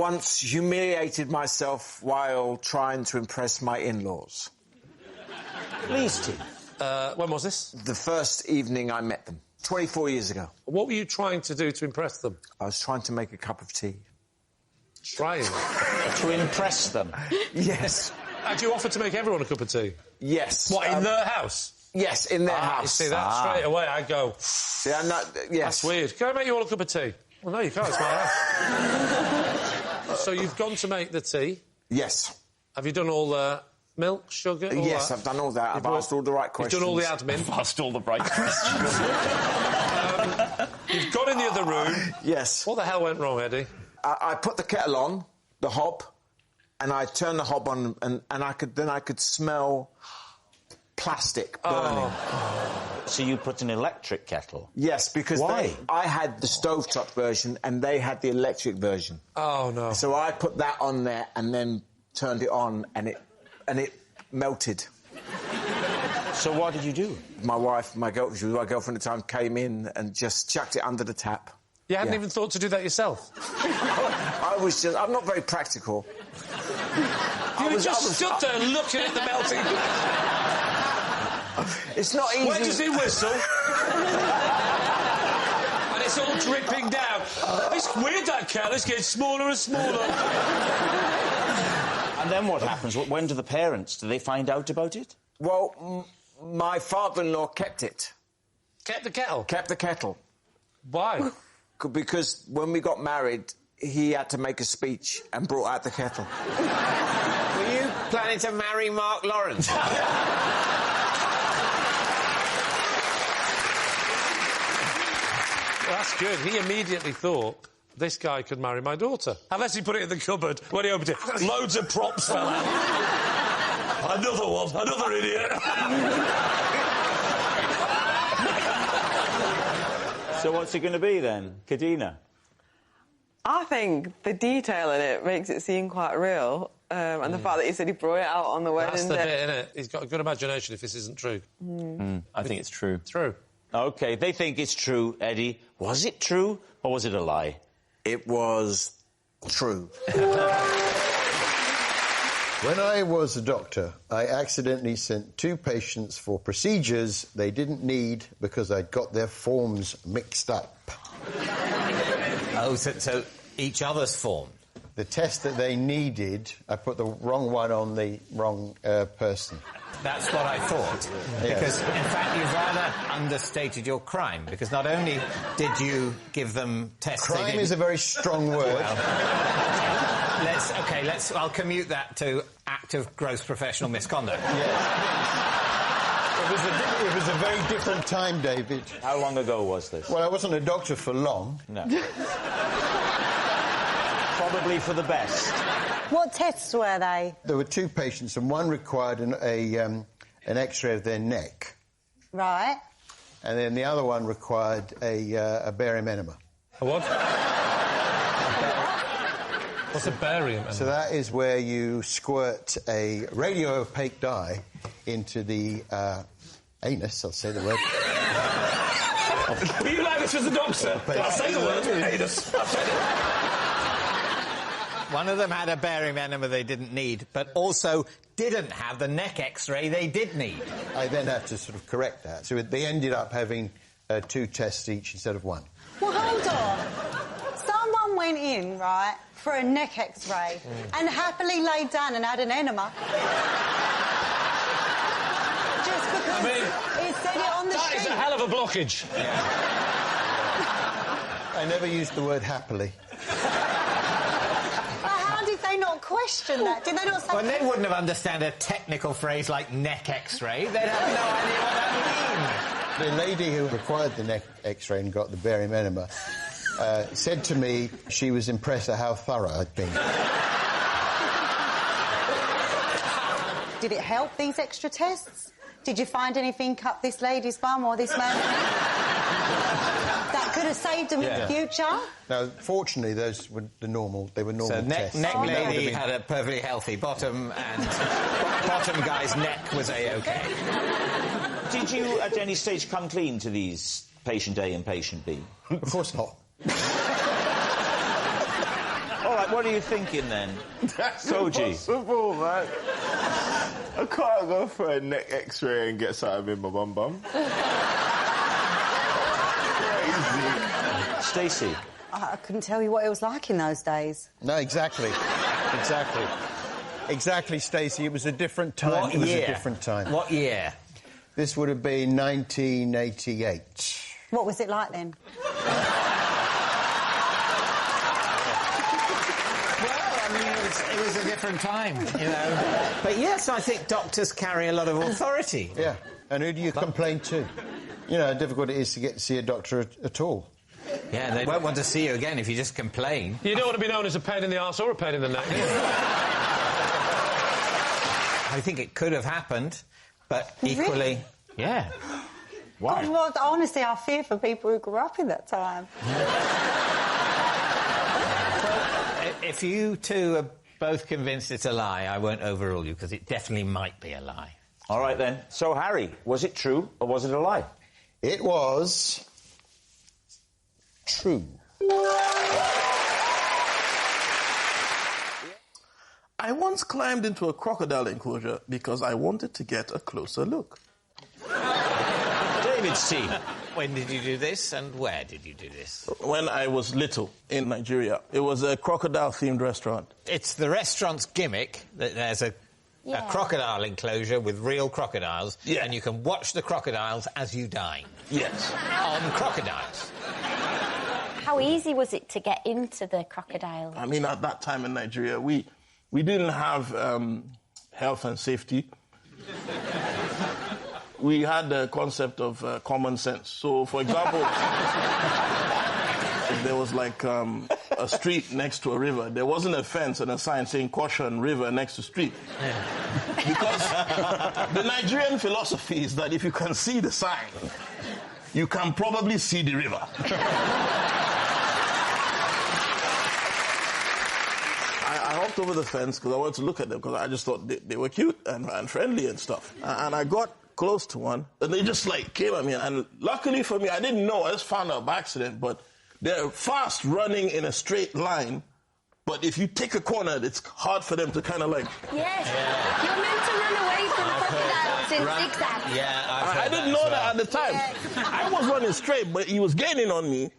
once humiliated myself while trying to impress my in-laws. Please, Tim. When was this? The first evening I met them, 24 years ago. What were you trying to do to impress them? I was trying to make a cup of tea. Trying? To impress them? Yes. Had you offered to make everyone a cup of tea? Yes. What, in their house? Yes, in their house. You see, that straight away, I'd go... Yeah, no, yes. That's weird. Can I make you all a cup of tea? Well, no, you can't. It's my house. So you've gone to make the tea? Yes. Have you done all the milk, sugar, all Yes, that? I've done all that. I've asked all the right questions. You've done all the admin? I've asked all the right questions. You've gone in the other room. Yes. What the hell went wrong, Eddie? I put the kettle on, the hob, and I turned the hob on, and I could smell plastic burning. Oh. So you put an electric kettle? Yes, because Why? I had the stovetop version and they had the electric version. Oh, no. So I put that on there and then turned it on, and it melted. So what did you do? My wife, my girlfriend at the time, came in and just chucked it under the tap. You hadn't even thought to do that yourself? I'm not very practical. You just stood there looking at the melting... It's not easy... Where does he whistle? And it's all dripping down. It's weird, that kettle. It's getting smaller and smaller. And then what happens? When do the parents... Do they find out about it? Well, my father-in-law kept it. Kept the kettle? Kept the kettle. Why? Because when we got married, he had to make a speech and brought out the kettle. Were you planning to marry Mark Lawrence? Well, that's good. He immediately thought, this guy could marry my daughter. Unless he put it in the cupboard. When he opened it, loads of props fell out. Another one. Another idiot. So what's it going to be, then? Kadina? I think the detail in it makes it seem quite real. And the fact that he said he brought it out on the wedding That's the day. bit, innit? He's got a good imagination if this isn't true. I think it's true. True. OK, they think it's true, Eddie. Was it true, or was it a lie? It was true. When I was a doctor, I accidentally sent 2 patients for procedures they didn't need because I'd got their forms mixed up. Oh, so each other's form? The test that they needed, I put the wrong one on the wrong person. That's what I thought. Yes. Because, in fact, you've rather understated your crime, because not only did you give them tests... Crime is a very strong word. Well, I'll commute that to act of gross professional misconduct. Yes. It was a very different time, David. How long ago was this? Well, I wasn't a doctor for long. No. Probably for the best. What tests were they? There were 2 patients, and one required an X-ray of their neck. Right. And then the other one required a barium enema. A what? What's a barium enema? So that is where you squirt a radio-opaque dye into the anus, I'll say the word. Were you like this as a doctor? I'll say the word. Anus. One of them had a barium enema they didn't need, but also didn't have the neck X-ray they did need. I then had to sort of correct that. So they ended up having 2 tests each instead of 1. Well, hold on. Someone went in, right, for a neck X-ray and happily laid down and had an enema. Just because it said it on the sheet. That is a hell of a blockage. Yeah. I never used the word happily. They not question that? Did they not say... Well, they wouldn't have understood a technical phrase like neck X-ray. They'd have no idea what that means. The lady who required the neck X-ray and got the barium enema said to me she was impressed at how thorough I'd been. Did it help, these extra tests? Did you find anything up this lady's bum or this man? That could have saved them in the future? Now, fortunately, those were normal tests. Neck lady had a perfectly healthy bottom, and bottom guy's neck was A-OK. Did you, at any stage, come clean to these patient A and patient B? Of course not. All right, What are you thinking then? That's Koji. impossible, man. I can't go for a neck X-ray and get something in my bum. Crazy. Stacey. I couldn't tell you what it was like in those days. No, exactly. Exactly, Stacey. It was a different time. What It was year? a different time. What year? This would have been 1988. What was it like then? It was a different time, you know. But yes, I think doctors carry a lot of authority. Yeah. And who do you complain to? You know how difficult it is to get to see a doctor at all. Yeah, they won't want to see you again if you just complain. You don't want to be known as a pain in the arse or a pain in the neck. I think it could have happened, but equally... Really? Yeah. Why? Oh, well, honestly, I fear for people who grew up in that time. If you two are both convinced it's a lie, I won't overrule you, because it definitely might be a lie. All right, then. So, Harry, was it true or was it a lie? It was... true. I once climbed into a crocodile enclosure because I wanted to get a closer look. David C. When did you do this, and where did you do this? When I was little in Nigeria. It was a crocodile-themed restaurant. It's the restaurant's gimmick that there's a crocodile enclosure with real crocodiles, and you can watch the crocodiles as you dine. Yes. On crocodiles. How easy was it to get into the crocodile? I mean, at that time in Nigeria, we didn't have health and safety. We had the concept of common sense. So, for example, if there was like a street next to a river, there wasn't a fence and a sign saying caution, river next to street. Yeah. Because the Nigerian philosophy is that if you can see the sign, you can probably see the river. I hopped over the fence because I wanted to look at them because I just thought they were cute and friendly and stuff. And I got close to one, and they just like came at me. And luckily for me, I didn't know. I just found out by accident. But they're fast running in a straight line. But if you take a corner, it's hard for them to kind of like. Yes, you're meant to run away from crocodiles in zigzags. Yeah, I didn't know that at the time. I was running straight, but he was gaining on me.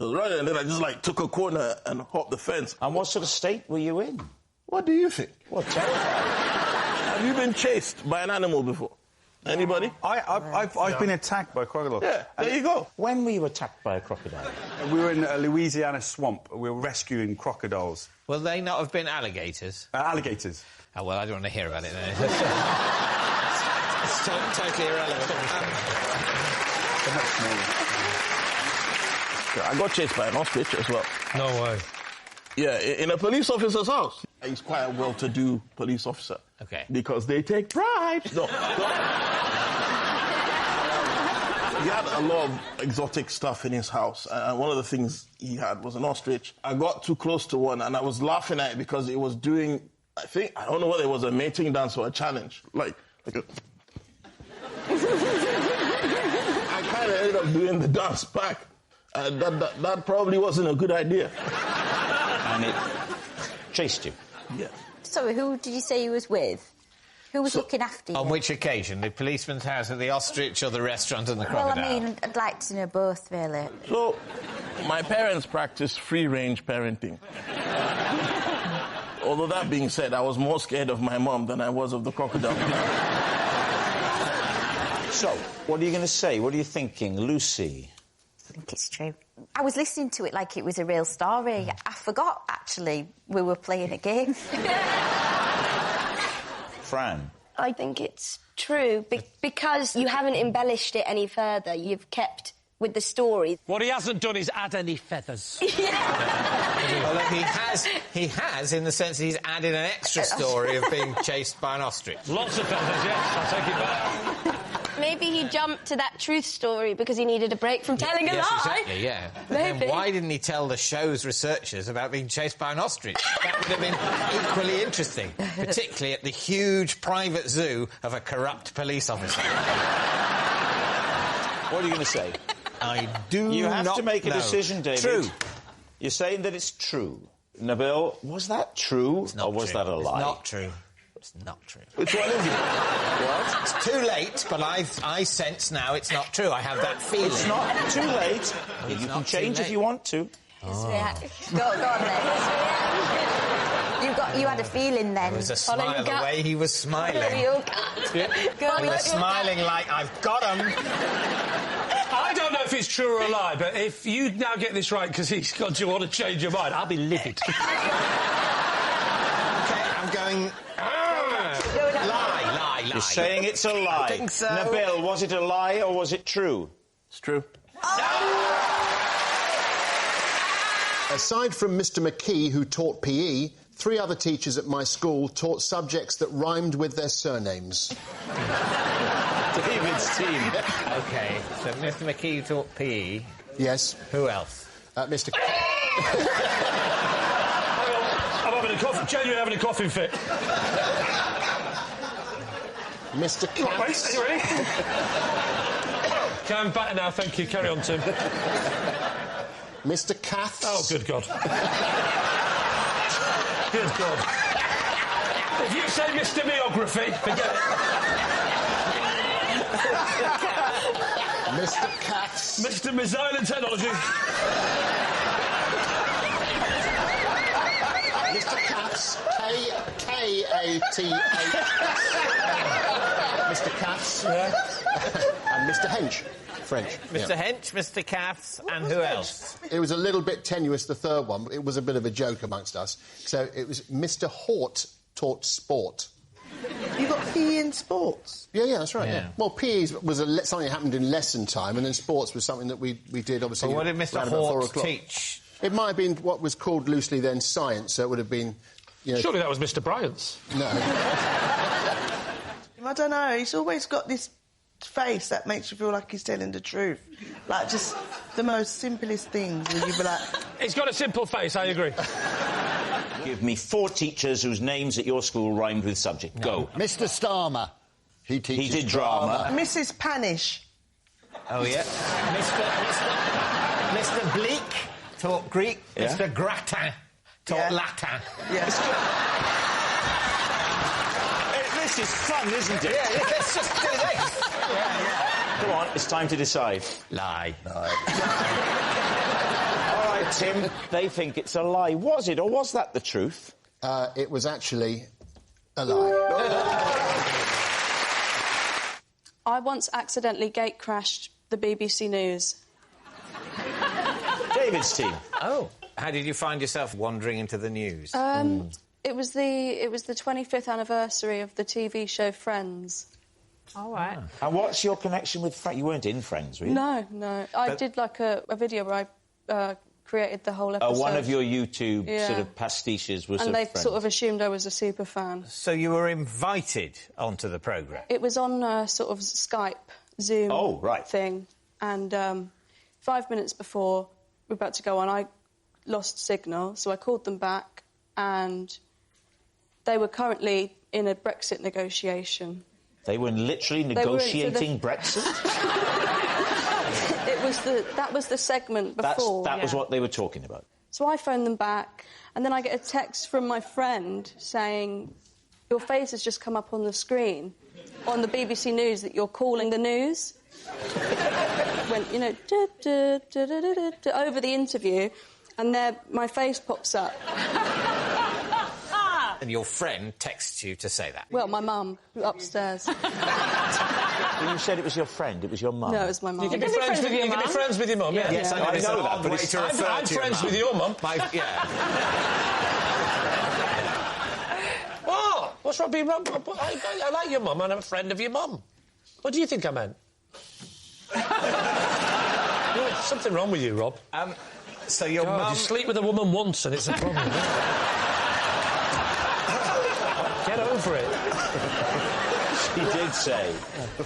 I was running, and then I just like took a corner and hopped the fence. And what sort of state were you in? What do you think? What, terrified? Have you been chased by an animal before? Anybody? I've been attacked by a crocodile. Yeah, there you go. When were you attacked by a crocodile? We were in a Louisiana swamp. We were rescuing crocodiles. Will they not have been alligators? Alligators. Oh, well, I don't want to hear about it then. It's totally irrelevant. They're much smaller. I got chased by an ostrich as well. No way. Yeah, in a police officer's house. He's quite a well-to-do police officer. Okay. Because they take bribes. No. He had a lot of exotic stuff in his house, and one of the things he had was an ostrich. I got too close to one, and I was laughing at it because it was doing, I don't know whether it was a mating dance or a challenge. Like a... I kind of ended up doing the dance back. That probably wasn't a good idea. And it chased you? Yeah. Sorry, who did you say you was with? Who was looking after you? On which occasion? The policeman's house at the ostrich or the restaurant and the crocodile? Well, I mean, I'd like to know both, really. So, my parents practiced free-range parenting. Although that being said, I was more scared of my mom than I was of the crocodile. So, what are you going to say? What are you thinking, Lucy? I think it's true. I was listening to it like it was a real story. I forgot, actually, we were playing a game. Fran? I think it's true because you haven't embellished it any further. You've kept with the story. What he hasn't done is add any feathers. Well, look, he has, in the sense that he's added an extra story of being chased by an ostrich. Lots of feathers, yes. I'll take it back. Maybe he jumped to that truth story because he needed a break from telling a lie. Exactly, yeah. But then why didn't he tell the show's researchers about being chased by an ostrich? That would have been equally interesting, particularly at the huge private zoo of a corrupt police officer. What are you going to say? I do not You have to make a know. decision, David. True. You're saying that it's true. Nabil, was that true or was that a lie? It's not true. It's not true. Which one is it? What? It's too late, but I sense now it's not true. I have that feeling. It's not too late. You can change if you want to. Go on then. You had a feeling then. There was a smile the way he was smiling. He was smiling like, I've got him. I don't know if it's true or a lie, but if you now get this right because he's got you want to change your mind, I'll be livid. OK, I'm going... Lie. You're saying it's a lie. I think so. Nabil, was it a lie or was it true? It's true. Aside from Mr. McKee, who taught PE, 3 other teachers at my school taught subjects that rhymed with their surnames. David's team. OK, so Mr. McKee taught PE. Yes. Who else? Mr. I'm having a cough. Genuinely having a coughing fit. Mr. Katz. Wait, are you ready? Okay, I'm better now, thank you. Carry on, Tim. Mr. Katz. Oh, good God. Good God. If you say Mr. Meography, forget it. Mr. Katz. Mr. Missile and Technology. Mr. Katz. K-A-T-H. Mr. Katz. Yeah. And Mr. Hench. French. Mr. Hench, Mr. Katz, and who else? It was a little bit tenuous, the third one, but it was a bit of a joke amongst us. So it was Mr. Hort taught sport. You got PE in sports? Yeah, that's right, yeah. Well, PE was something that happened in lesson time, and then sports was something that we did, obviously... But what did Mr. Hort teach? It might have been what was called loosely then science, so it would have been... You know, surely that was Mr. Bryant's. No. I don't know, he's always got this face that makes you feel like he's telling the truth. Like, just the most simplest things, where you'd be like... He's got a simple face, I agree. Give me 4 teachers whose names at your school rhymed with subject. Go. Mr. Starmer. He did drama. Mrs. Panish. Oh, yeah. Mr. Bleak taught Greek. Yeah. Mr. Gratin taught Latin. Yes. This is fun, isn't it? Yeah, let's just do this. Come on, it's time to decide. Lie. All right, Tim, they think it's a lie. Was it, or was that the truth? It was actually a lie. I once accidentally gate-crashed the BBC News. David's team. Oh. How did you find yourself wandering into the news? It was the 25th anniversary of the TV show Friends. All right. And what's your connection with Friends? You weren't in Friends, were you? No. I did, like, a video where I created the whole episode. One of your YouTube sort of pastiches was and they Friends. sort of assumed I was a super fan. So you were invited onto the programme? It was on sort of Skype, Zoom thing. And 5 minutes before we were about to go on, I lost signal, so I called them back, and they were currently in a Brexit negotiation. They were literally negotiating Brexit? That was the segment before. That was what they were talking about. So I phoned them back, and then I get a text from my friend saying, your face has just come up on the screen on the BBC News that you're calling the news. Went, you know, over the interview, and there my face pops up. And your friend texts you to say that? Well, my mum, upstairs. You said it was your friend, it was your mum. No, it was my mum. You can be friends with your mum. You can be friends with your mum, yeah. Yes, I know that, but it's I'm friends with your mum. What? What's wrong being wrong? I like your mum, and I'm a friend of your mum. What do you think I meant? There's something wrong with you, Rob. So your mum... You sleep with a woman once and it's a problem. Get over it. She did say,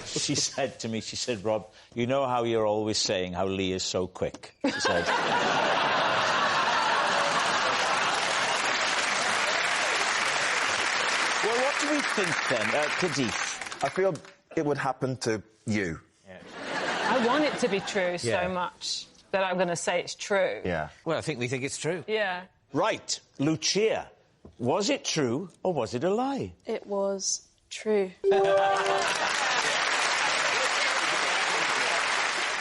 she said to me, she said, Rob, you know how you're always saying how Lee is so quick? She said... Well, what do we think then? Kadif? I feel it would happen to you. I want it to be true so much that I'm going to say it's true. Yeah. Well, I think we think it's true. Yeah. Right, Lucia. Was it true or was it a lie? It was true.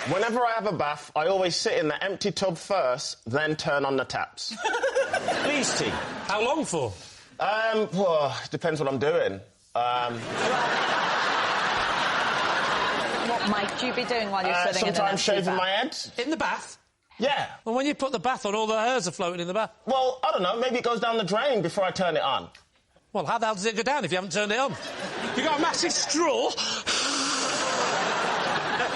Whenever I have a bath, I always sit in the empty tub first, then turn on the taps. Please, T. How long for? Well, depends what I'm doing. What might you be doing while you're sitting in an sometimes empty shaving bath? my head. In the bath? Yeah. Well, when you put the bath on, all the hairs are floating in the bath. Well, I don't know, maybe it goes down the drain before I turn it on. Well, how the hell does it go down if you haven't turned it on? You got a massive straw?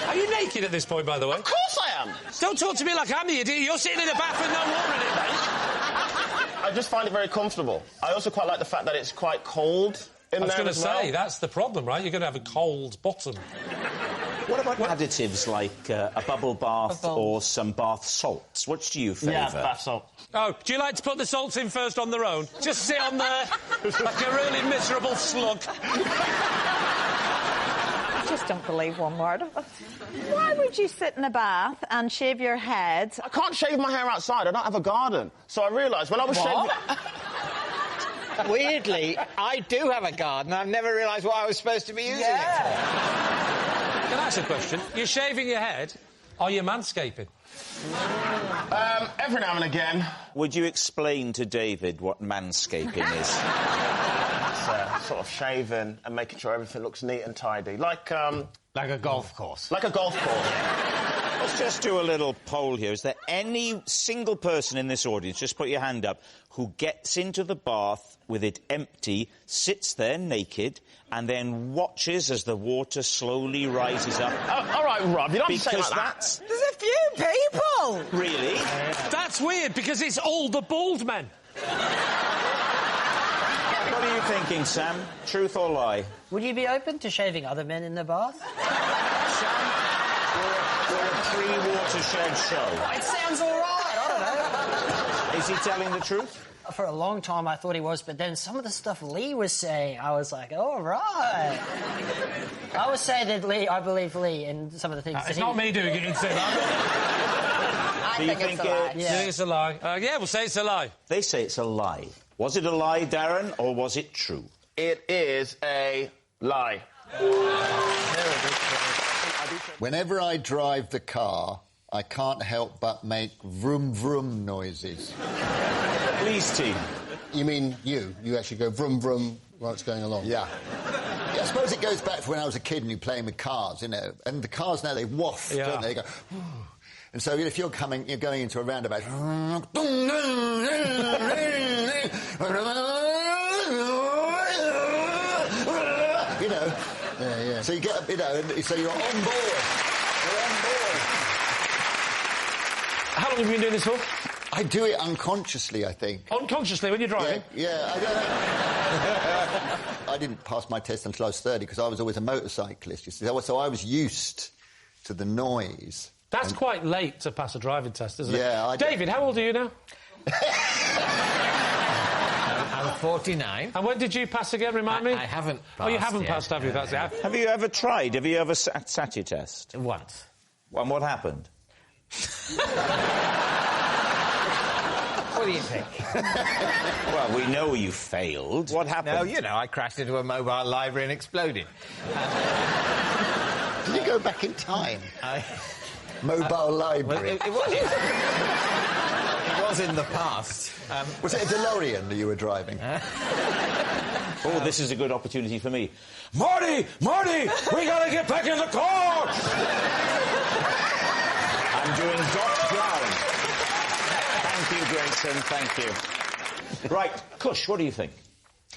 Are you naked at this point, by the way? Of course I am! Don't talk to me like I'm the idiot. You're sitting in a bath with no water in it, mate. I just find it very comfortable. I also quite like the fact that it's quite cold in there. I was going to as well. say, that's the problem, right? You're going to have a cold bottom. What about additives like a bubble bath or some bath salts? Which do you favour? Yeah, bath salt. Oh, do you like to put the salts in first on their own? Just sit on there like a really miserable slug. I just don't believe one word of it. Why would you sit in a bath and shave your head? I can't shave my hair outside. I don't have a garden. So I realised when I was shaving... Weirdly, I do have a garden. I've never realised what I was supposed to be using it for. Can I ask a question? You're shaving your head. Are you manscaping? Every now and again. Would you explain to David what manscaping is? It's sort of shaving and making sure everything looks neat and tidy. Like a golf course. Like a golf course. Let's just do a little poll here. Is there any single person in this audience, just put your hand up, who gets into the bath with it empty, sits there naked, and then watches as the water slowly rises up? All right, Rob, you don't because say like that's... that. There's a few people! Really? That's weird, because it's all the bald men. What are you thinking, Sam? Truth or lie? Would you be open to shaving other men in the bath? We're a pre-watershed show. It sounds all right, I don't know. Is he telling the truth? For a long time, I thought he was, but then some of the stuff Lee was saying, I was like, all right. I would say that I believe Lee in some of the things that It's not me doing it, it's him. I think it's a lie. You think it's a lie? Yeah, we'll say it's a lie. They say it's a lie. Was it a lie, Darren, or was it true? It is a lie. Whenever I drive the car, I can't help but make vroom vroom noises. Please, team. You mean you? You actually go vroom vroom while it's going along? Yeah. I suppose it goes back to when I was a kid and you're playing with cars, you know. And the cars now, they waft, don't they? They go... And so if you're going into a roundabout... you know... Yeah. So you get, so you're on board. You're on board. How long have you been doing this for? I do it unconsciously, I think. Unconsciously, when you're driving? Yeah, I don't know. I didn't pass my test until I was 30 because I was always a motorcyclist, you see. So I was used to the noise. That's quite late to pass a driving test, isn't it? Yeah, David, how old are you now? I'm 49. And when did you pass again, remind me? I haven't passed. Oh, you haven't yet. passed, have you? That's it. Have you ever tried? Have you ever sat your test? Once. And what happened? What do you think? Well, we know you failed. What happened? No, I crashed into a mobile library and exploded. Did you go back in time? Mobile library. Well, it was in the past. Was it a DeLorean that you were driving? Oh, this is a good opportunity for me. Marty! We gotta get back in the car! I'm doing Doc Brown. Thank you, Grayson, thank you. Right, Cush, what do you think?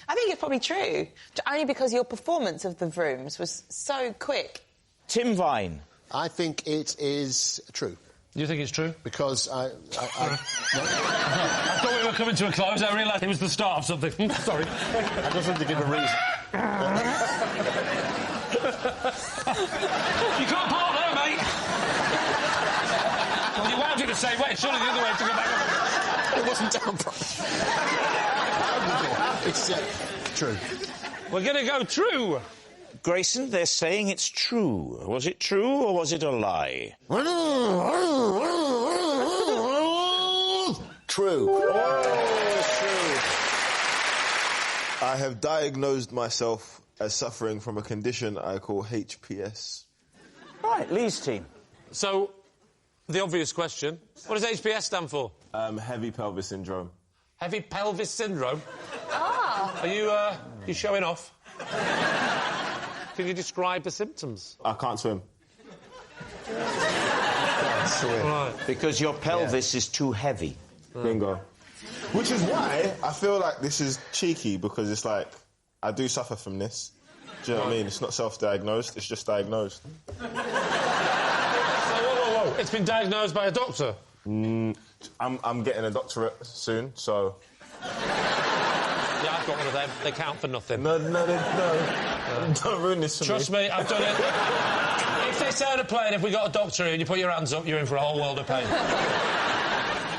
I think it's probably true, only because your performance of the Vrooms was so quick. Tim Vine. I think it is true. You think it's true? Because I thought we were coming to a close. I realised it was the start of something. Sorry. I just want to give a reason. You can't park there, mate. Well, you wound it the same way. Surely the other way to go back up. It wasn't down properly. It's true. We're going to go true. Grayson, they're saying it's true. Was it true or was it a lie? True. I have diagnosed myself as suffering from a condition I call HPS. Right, Lee's team. So, the obvious question, what does HPS stand for? Heavy pelvis syndrome. Heavy pelvis syndrome? Ah. Are you showing off? Can you describe the symptoms? I can't swim. Right. Because your pelvis is too heavy. Bingo. Which is why I feel like this is cheeky, because it's like, I do suffer from this. Do you know what I mean? It's not self-diagnosed, it's just diagnosed. So, whoa. It's been diagnosed by a doctor? I'm getting a doctorate soon, so... Yeah, I've got one of them. They count for nothing. No. Don't ruin this for Trust me, I've done it. If they say on a plane, if we got a doctor here and you put your hands up, you're in for a whole world of pain.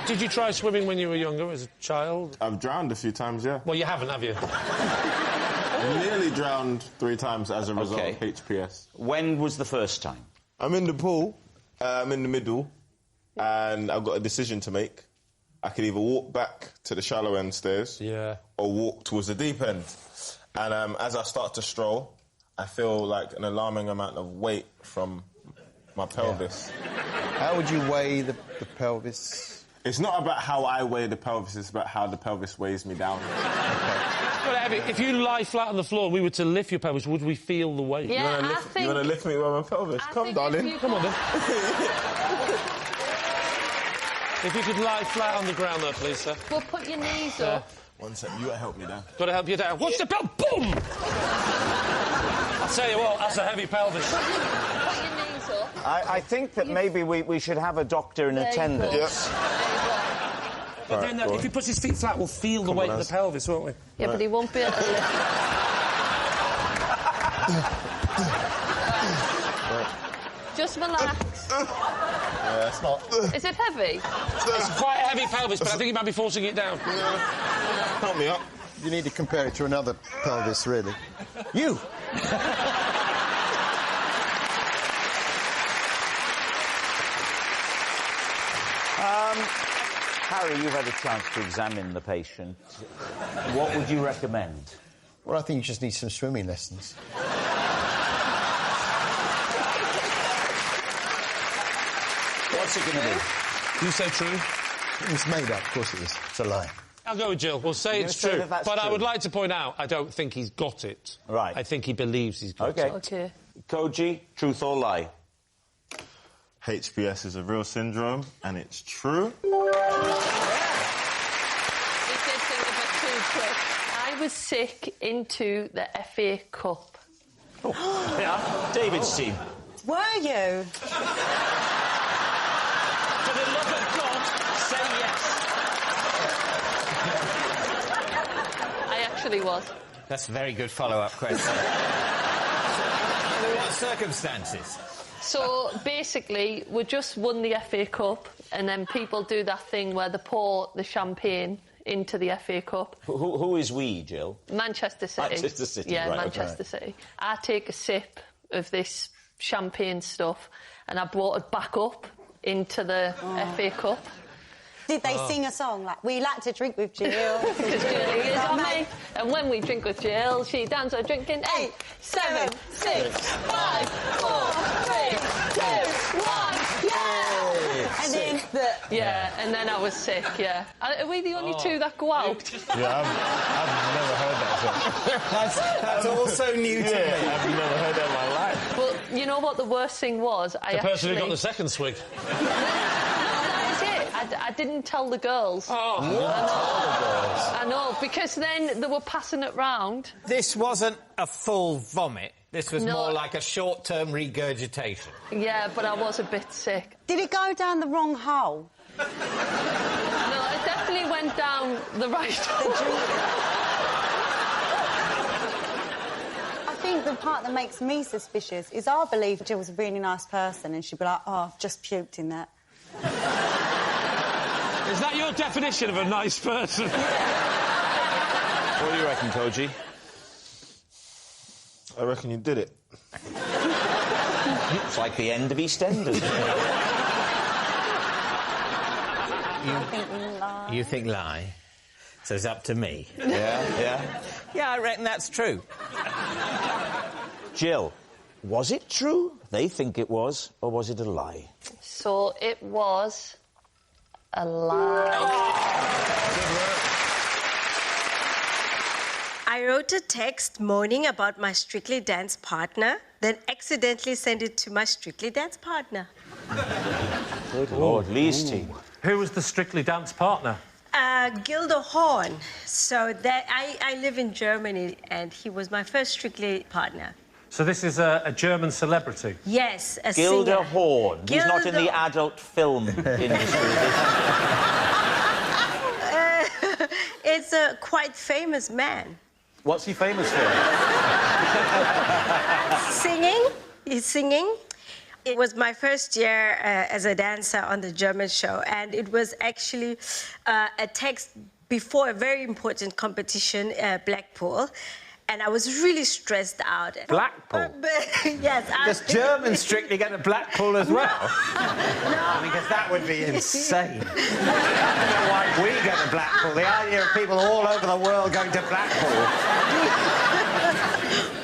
Did you try swimming when you were younger, as a child? I've drowned a few times, yeah. Well, you haven't, have you? Nearly drowned 3 times as a result of HPS. When was the first time? I'm in the pool, I'm in the middle, and I've got a decision to make. I could either walk back to the shallow end stairs, or walk towards the deep end. And as I start to stroll, I feel like an alarming amount of weight from my pelvis. How would you weigh the pelvis? It's not about how I weigh the pelvis, it's about how the pelvis weighs me down. If you lie flat on the floor and we were to lift your pelvis, would we feel the weight? Yeah, You want to lift me with my pelvis? Come, darling. Come on, then. If you could lie flat on the ground there, please, sir. Well, put your knees up. One sec, you gotta help me down. Got to help you down. Watch the belt. Boom! I'll tell you what, that's a heavy pelvis. Put your knees up. I think that maybe we should have a doctor in attendance. But then, if he puts his feet flat, we'll feel the weight of the pelvis, won't we? Yeah, but he won't be able to lift. Just relax. Yeah, it's not... Is it heavy? It's quite a heavy pelvis, but I think he might be forcing it down. Help me up. You need to compare it to another pelvis, really. You! Harry, you've had a chance to examine the patient. What would you recommend? Well, I think you just need some swimming lessons. What's it going to be? You say true? It's made up, of course it is. It's a lie. I'll go with Jill. We'll say it's true. But I would like to point out, I don't think he's got it. Right. I think he believes he's got it. Okay. Koji, truth or lie? HPS is a real syndrome, and it's true. He did think a bit too quick. I was sick into the FA Cup. Oh. Yeah, David's team. Were you? For the love of God, say yes. I actually was. That's a very good follow-up question. Under what circumstances? So, basically, we just won the FA Cup, and then people do that thing where they pour the champagne into the FA Cup. Who is we, Jill? Manchester City. Manchester City, yeah, right, Manchester City. I take a sip of this champagne stuff, and I brought it back up into the FA Cup. Did they sing a song like, we like to drink with Jill? Because Jill is our mate. And when we drink with Jill, she dance her drinking 8, 7, 6, 5, 4, 3, 2, 1, yay! And then and then I was sick, yeah. Are we the only two that go out? Yeah, I've never heard that song. That's also new to me. I've never heard that in my life. But you know what the worst thing was? The person who got the second swig. I didn't tell the girls. Oh. I know, because then they were passing it round. This wasn't a full vomit. This was more like a short-term regurgitation. Yeah, but I was a bit sick. Did it go down the wrong hole? No, it definitely went down the right hole. I think the part that makes me suspicious is I believe Jill was a really nice person and she'd be like, oh, I've just puked in that. Is that your definition of a nice person? What do you reckon, Koji? I reckon you did it. It's like the end of EastEnders. You think lie? So it's up to me. Yeah. Yeah, I reckon that's true. Jill, was it true? They think it was, or was it a lie? So it was a lie. I wrote a text moaning about my Strictly Dance partner, then accidentally sent it to my Strictly Dance partner. Good Lord, Lee's team. Who was the Strictly Dance partner? Gilda Horn. So that I live in Germany, and he was my first Strictly partner. So this is a German celebrity? Yes, a Gilda singer. Horn. He's not in the Gilda- adult film industry. It's a quite famous man. What's he famous for? Singing. He's singing. It was my first year as a dancer on the German show, and it was actually a text before a very important competition, Blackpool, and I was really stressed out. Blackpool? Yes. Does German Strictly get to Blackpool as well? No. Because that would be insane. I don't know why we go to Blackpool. The idea of people all over the world going to Blackpool.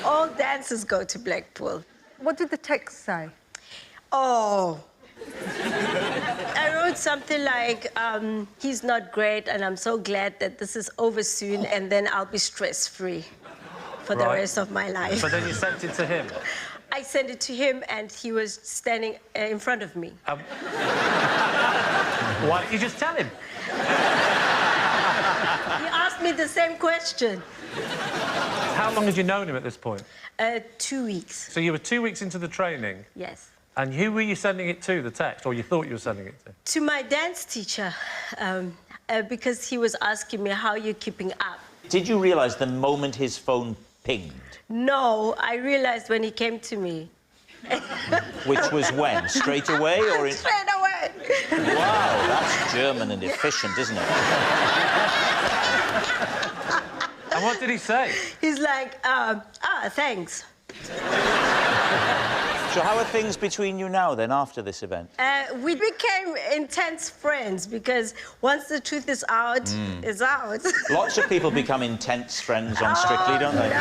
All dancers go to Blackpool. What did the text say? Oh. I wrote something like, he's not great, and I'm so glad that this is over soon, and then I'll be stress-free for the rest of my life. But then you sent it to him? I sent it to him, and he was standing in front of me. Why didn't you just tell him? He asked me the same question. How long had you known him at this point? 2 weeks. So you were 2 weeks into the training? Yes. And who were you sending it to, the text, or you thought you were sending it to? To my dance teacher, because he was asking me, how are you keeping up? Did you realise the moment his phone pinged? No, I realised when he came to me. Which was when? Straight away or in... Straight away. Wow, that's German and efficient, isn't it? And what did he say? He's like, thanks. So how are things between you now, then, after this event? We became intense friends because once the truth is out, it's out. Lots of people become intense friends on Strictly, don't they? No.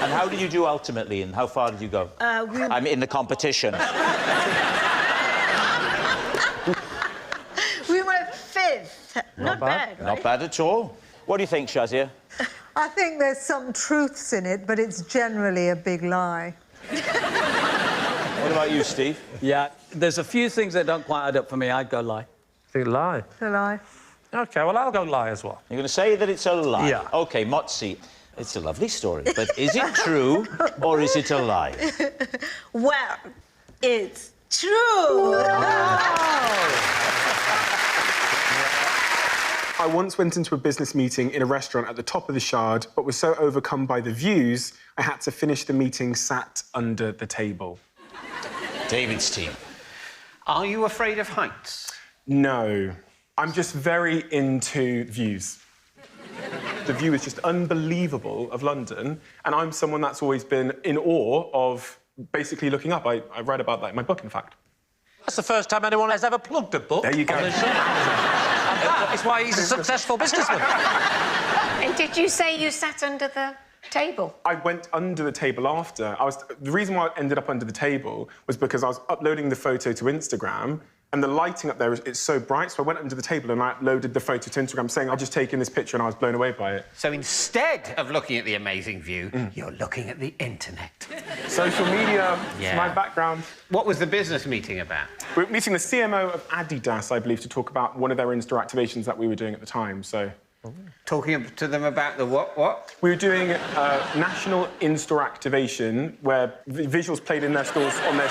And how did you do ultimately, and how far did you go? I'm in the competition. We were fifth. Not bad, right? Not bad at all. What do you think, Shazia? I think there's some truths in it, but it's generally a big lie. What about you, Steve? Yeah, there's a few things that don't quite add up for me. I'd go lie. Think lie? It's a lie. OK, well, I'll go lie as well. You're going to say that it's a lie? Yeah. OK, Motzi, it's a lovely story, but is it true or is it a lie? Well, it's true. I once went into a business meeting in a restaurant at the top of the Shard, but was so overcome by the views, I had to finish the meeting sat under the table. David's team. Are you afraid of heights? No. I'm just very into views. The view is just unbelievable of London, and I'm someone that's always been in awe of basically looking up. I write about that in my book, in fact. That's the first time anyone has ever plugged a book. There you go. That's why he's a successful businessman. And did you say you sat under the table? I went under the table after. The reason why I ended up under the table was because I was uploading the photo to Instagram, and the lighting up there it's so bright, so I went under the table and I uploaded the photo to Instagram saying I'd just taken this picture and I was blown away by it. So instead of looking at the amazing view, you're looking at the internet. Social media, Yeah. it's my background. What was the business meeting about? We were meeting the CMO of Adidas, I believe, to talk about one of their in-store activations that we were doing at the time, so... Talking to them about the what? We were doing a national in-store activation where visuals played in their stores on their...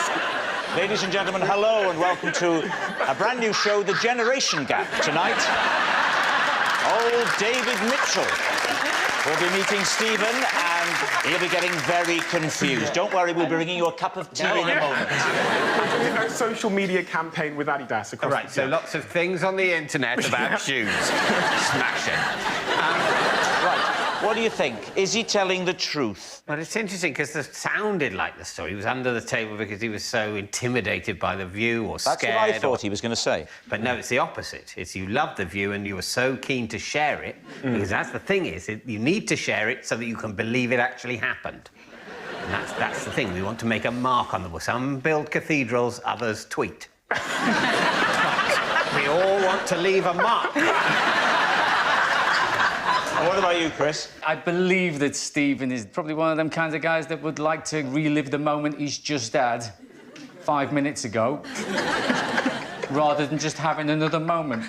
Ladies and gentlemen, hello and welcome to a brand new show, The Generation Gap. Tonight, old David Mitchell will be meeting Stephen and he'll be getting very confused. Don't worry, we'll be bringing you a cup of tea in a moment. A social media campaign with Adidas across... Right, so lots of things on the internet about shoes. Smash it. Right, what do you think? Is he telling the truth? Well, it's interesting because it sounded like the story. He was under the table because he was so intimidated by the view or scared. That's what I thought he was going to say. But no, it's the opposite. It's you loved the view and you were so keen to share it because that's the thing is you need to share it so that you can believe it actually happened. And that's the thing. We want to make a mark on the wall. Some build cathedrals, others tweet. We all want to leave a mark. What about you, Chris? I believe that Stephen is probably one of them kinds of guys that would like to relive the moment he's just had 5 minutes ago, rather than just having another moment.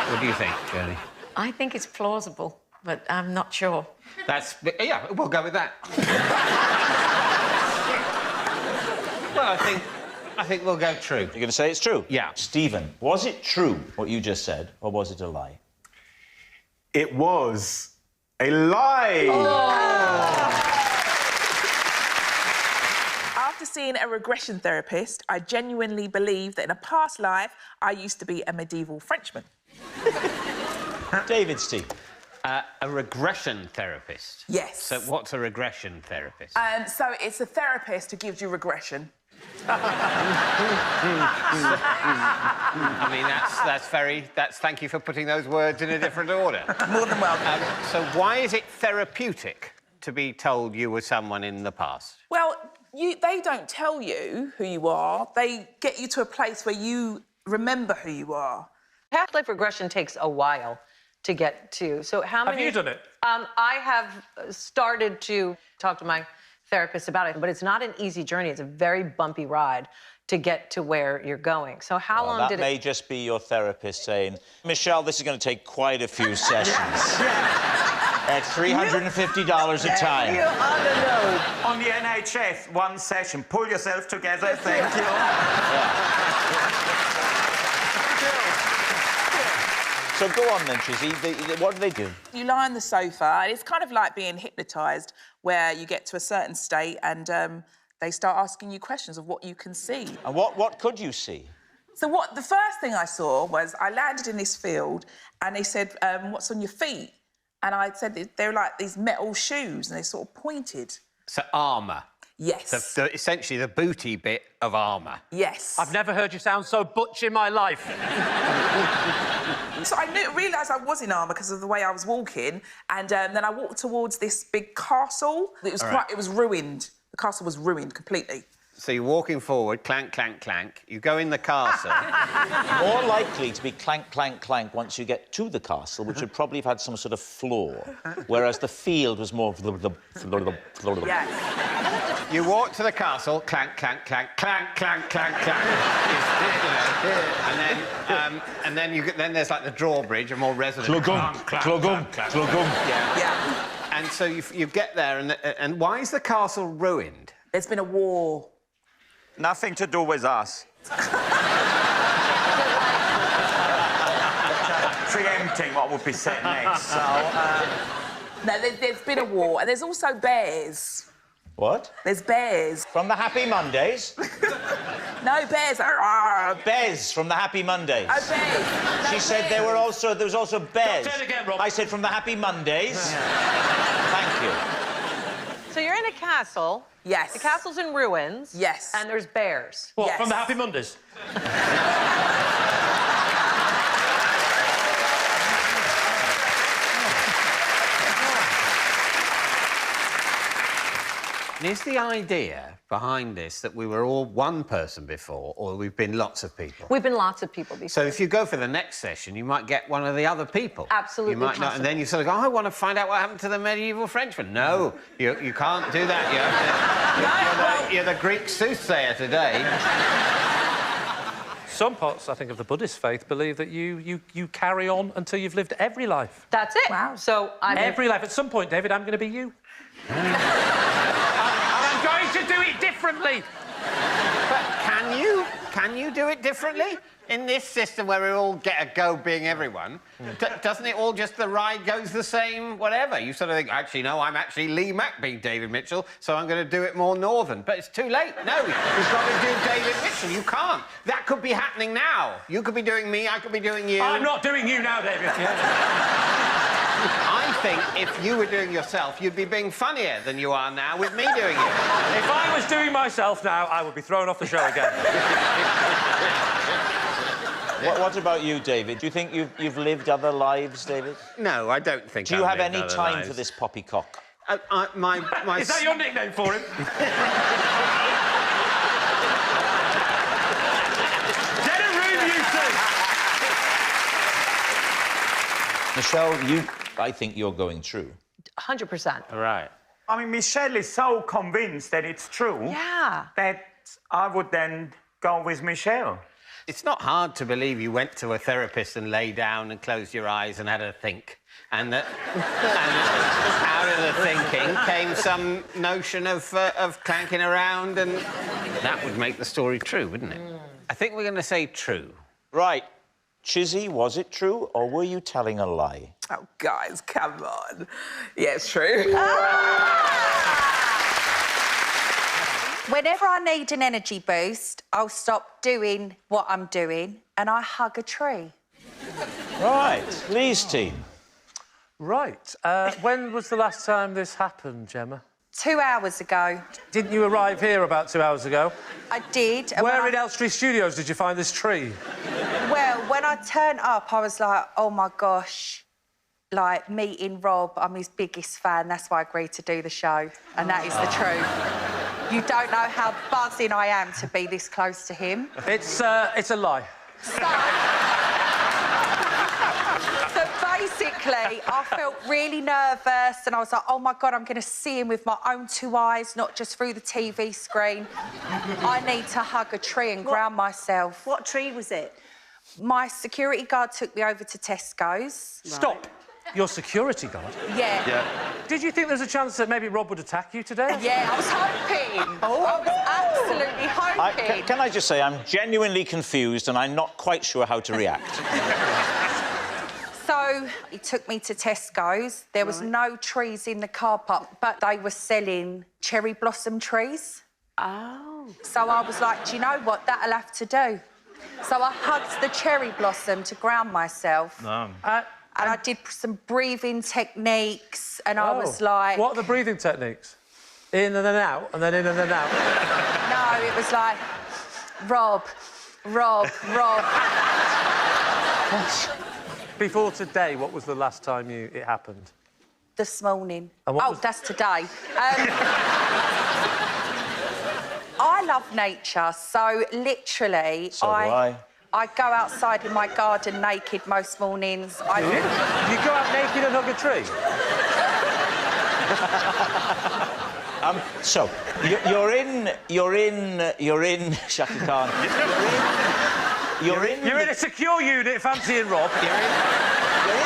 What do you think, Shirley? I think it's plausible, but I'm not sure. Yeah, we'll go with that. Well, I think we'll go true. You're going to say it's true? Yeah. Stephen, was it true, what you just said, or was it a lie? It was a lie. After seeing a regression therapist, I genuinely believe that in a past life, I used to be a medieval Frenchman. David, Steve. A regression therapist? Yes. So what's a regression therapist? So it's a therapist who gives you regression. I mean, thank you for putting those words in a different order. More than welcome. So why is it therapeutic to be told you were someone in the past? Well, they don't tell you who you are. They get you to a place where you remember who you are. Past life regression takes a while to get to. So how many... Have you done it? I have started to talk to my therapist about it, but it's not an easy journey. It's a very bumpy ride to get to where you're going. So how long did it... That may just be your therapist saying, Michelle, this is going to take quite a few sessions. At $350 a time. You ought to know. On the NHS, one session. Pull yourself together, thank you. So go on then, Chizzy. What do they do? You lie on the sofa. It's kind of like being hypnotised, where you get to a certain state and they start asking you questions of what you can see. And what could you see? So the first thing I saw was I landed in this field and they said, what's on your feet? And I said they were like these metal shoes and they sort of pointed. So armour? Yes. Essentially the booty bit of armour? Yes. I've never heard you sound so butch in my life. So I realised I was in armour because of the way I was walking, and then I walked towards this big castle. It was ruined. The castle was ruined completely. So you're walking forward, clank, clank, clank. You go in the castle. More likely to be clank, clank, clank once you get to the castle, which would probably have had some sort of floor, whereas the field was more... Yes. You walk to the castle, clank, clank, clank, clank, clank, clank, clank. And then there's like the drawbridge, a more resonant... Clogum, clogum, clogum. Yeah. And so you get there, and why is the castle ruined? There's been a war. Nothing to do with us. Preempting what would be said next, so... No, there's been a war, and there's also bears. What? There's bears. From the Happy Mondays? No, bears. Bears from the Happy Mondays. Oh, bears. No, she said there was also bears. Don't say it again, Rob. I said from the Happy Mondays. Thank you. So you're in a castle. Yes. The castle's in ruins. Yes. And there's bears. What, Yes. from the Happy Mondays? And is the idea behind this that we were all one person before, or we've been lots of people? We've been lots of people before. So if you go for the next session, you might get one of the other people. Absolutely You might not, and then you sort of go, I want to find out what happened to the medieval Frenchman. No, you can't do that. You're the Greek soothsayer today. Some parts, I think, of the Buddhist faith believe that you carry on until you've lived every life. That's it. Wow. So Every life. At some point, David, I'm going to be you. And I'm going to do it differently. But can you do it differently? In this system where we all get a go being everyone, doesn't it all just, the ride goes the same, whatever? You sort of think, actually, no, I'm actually Lee Mack being David Mitchell, so I'm going to do it more northern. But it's too late. No, you've got to do David Mitchell. You can't. That could be happening now. You could be doing me, I could be doing you. I'm not doing you now, David. I think if you were doing yourself, you'd be being funnier than you are now with me doing it. If I was doing myself now, I would be thrown off the show again. What about you, David? Do you think you've lived other lives, David? No, I don't think. Do you have I've lived any other time lives. for this poppycock? My Is that your nickname for him? Get a room, you two! Michelle, I think you're going true. 100%. Right. I mean, Michelle is so convinced that it's true. Yeah. That I would then go with Michelle. It's not hard to believe you went to a therapist and lay down and closed your eyes and had a think. And that out of the thinking came some notion of clanking around, and that would make the story true, wouldn't it? I think we're going to say true. Right. Chizzy, was it true, or were you telling a lie? Oh, guys, come on. Yeah, it's true. Whenever I need an energy boost, I'll stop doing what I'm doing and I hug a tree. Right. Lee's team. Right. When was the last time this happened, Gemma? 2 hours ago. Didn't you arrive here about 2 hours ago? I did. and Where when in Elstree Studios did you find this tree? Well, when I turned up, I was like, oh, my gosh. Like, meeting Rob, I'm his biggest fan. That's why I agreed to do the show. And that is the truth. You don't know how buzzing I am to be this close to him. It's a lie. So basically, I felt really nervous and I was like, oh, my God, I'm going to see him with my own 2 eyes, not just through the TV screen. I need to hug a tree and ground myself. What tree was it? My security guard took me over to Tesco's. Stop. Your security guard? Yeah. Did you think there was a chance that maybe Rob would attack you today? Yeah, I was hoping. I was absolutely hoping. Can I just say, I'm genuinely confused and I'm not quite sure how to react. So he took me to Tesco's. There was no trees in the car park, but they were selling cherry blossom trees. Oh. So I was like, do you know what? That'll have to do. So I hugged the cherry blossom to ground myself. And I did some breathing techniques, and I was like... What are the breathing techniques? In and then out, and then in and then out? No, it was like... Rob. Before today, what was the last time it happened? This morning. And what was... that's today. I love nature, so literally... So do I. I go outside in my garden naked most mornings. You go out naked and hug a tree? So, you're in Shaka Khan. You're in a secure unit fancying Rob. You're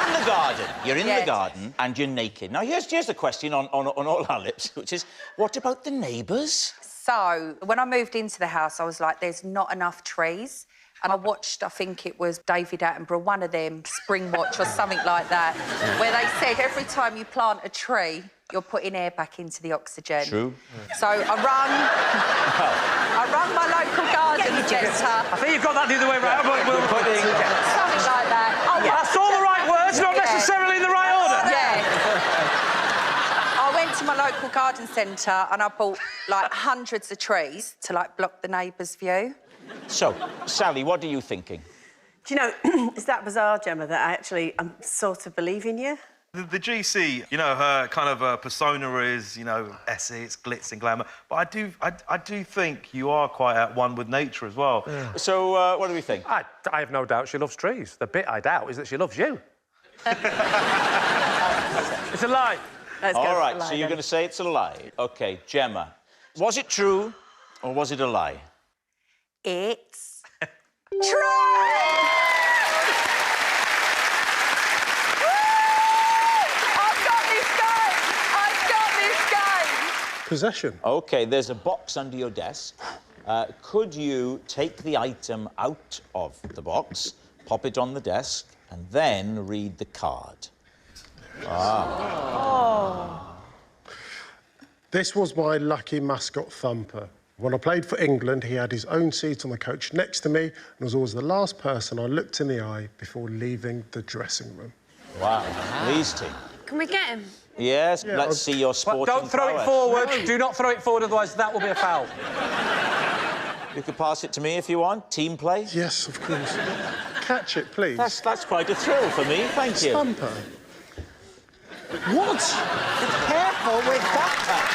in the garden. You're in the garden and you're naked. Now, here's the question on all our lips, which is, what about the neighbours? So, when I moved into the house, I was like, there's not enough trees. And I watched, I think it was David Attenborough, one of them, Spring Watch or something like that, where they said every time you plant a tree, you're putting air back into the oxygen. True. So I rung my local garden centre. I think you've got that the other way round, but we'll... Something like that. Oh, yeah. That's all the right words, not necessarily in the right order. Yeah. I went to my local garden centre and I bought, like, hundreds of trees to, like, block the neighbours' view. So, Sally, what are you thinking? Do you know, it's that bizarre, Gemma, that I'm sort of believing you. The GC, you know, her kind of persona is, you know, Essie, it's glitz and glamour. But I do think you are quite at one with nature as well. Yeah. So, what do we think? I have no doubt she loves trees. The bit I doubt is that she loves you. It's a lie. All right, so you're going to say it's a lie. OK, Gemma, was it true or was it a lie? It's true! Possession. OK, there's a box under your desk. Could you take the item out of the box, pop it on the desk, and then read the card? This was my lucky mascot Thumper. When I played for England, he had his own seat on the coach next to me and was always the last person I looked in the eye before leaving the dressing room. Wow. Lee's team. Can we get him? Yes, let's see your sporting Don't throw it prowess. forward. Do not throw it forward, otherwise that will be a foul. You could pass it to me if you want. Team play. Yes, of course. Catch it, please. That's quite a thrill for me. Thank you. Thumper. What? Be careful with that.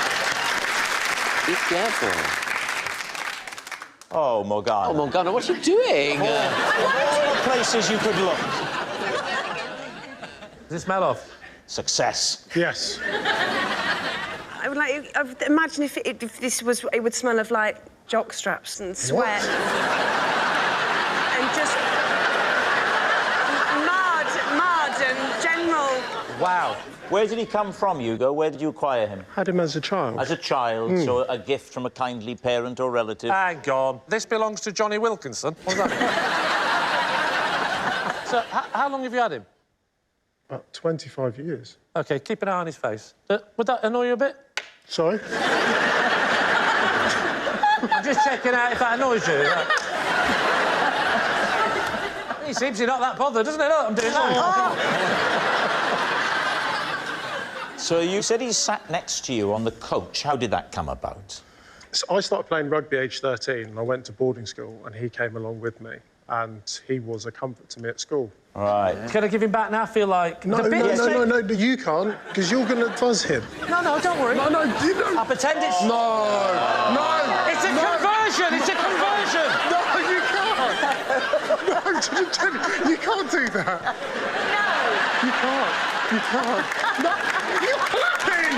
Be careful. Oh, Morgana. Oh, Morgana, what are you doing? Of all the places you could look. Does it smell of? Success. Yes. I would like. Imagine if this was. It would smell of like jock straps and sweat. And just mud and general. Wow. Where did he come from, Hugo? Where did you acquire him? Had him as a child. As a child, so a gift from a kindly parent or relative. Hang on. This belongs to Johnny Wilkinson. What does that mean? So, how long have you had him? About 25 years. OK, keep an eye on his face. Would that annoy you a bit? Sorry? I'm just checking out if that annoys you. He seems you're not that bothered, doesn't it? Look, I'm doing that. So you said he sat next to you on the coach. How did that come about? So I started playing rugby age 13 and I went to boarding school and he came along with me and he was a comfort to me at school. Right. Can I give him back now? I feel like... No, you can't, because you're going to fuzz him. No, don't worry. No, you don't. I pretend it's... No! It's a conversion! It's a conversion! No, you can't! No, you can't do that. No. You can't. You can't. No, you're clapping!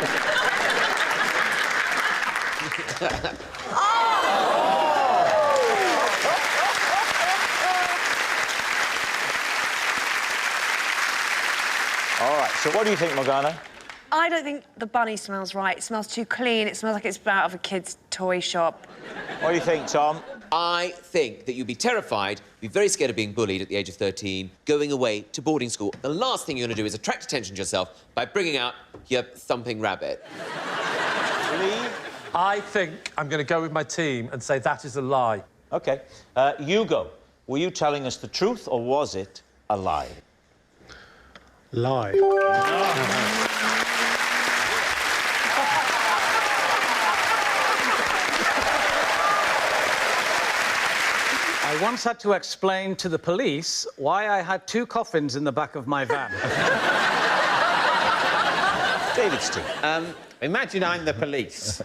All right, so what do you think, Morgana? I don't think the bunny smells right. It smells too clean. It smells like it's out of a kid's toy shop. What do you think, Tom? I think that you'd be terrified, be very scared of being bullied at the age of 13, going away to boarding school. The last thing you're going to do is attract attention to yourself by bringing out your thumping rabbit. Lee? I think I'm going to go with my team and say that is a lie. OK. Hugo, were you telling us the truth or was it a lie? Lie. I once had to explain to the police why I had 2 coffins in the back of my van. David's team. Imagine I'm the police.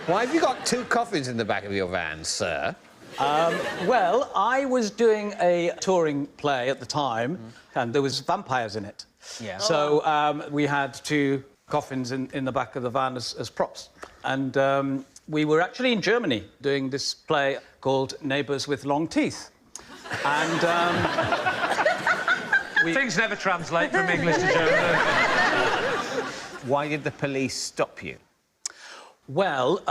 Why have you got 2 coffins in the back of your van, sir? Well, I was doing a touring play at the time, and there was vampires in it. Yeah. So we had 2 coffins in the back of the van as props. And we were actually in Germany doing this play called Neighbours with Long Teeth. And... Things never translate from English to German. Why did the police stop you? Well,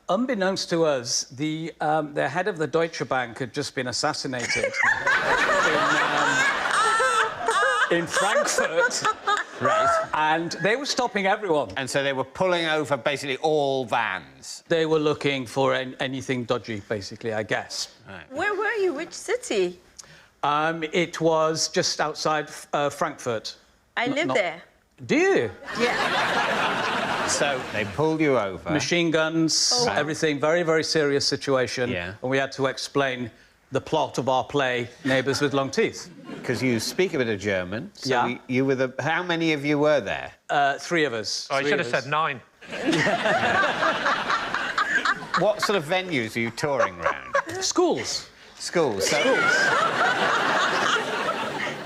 unbeknownst to us, the head of the Deutsche Bank had just been assassinated in Frankfurt. Right. And they were stopping everyone. And so they were pulling over basically all vans? They were looking for anything dodgy, basically, I guess. Right. Where were you? Which city? It was just outside Frankfurt. I live there. Do you? Yeah. So they pulled you over. Machine guns, everything. Very, very serious situation. Yeah. And we had to explain the plot of our play, Neighbours with Long Teeth. Because you speak a bit of German. So Yeah. you were the... How many of you were there? 3 of us. Oh, you should have said 9. What sort of venues are you touring around? Schools. Schools. So... Schools.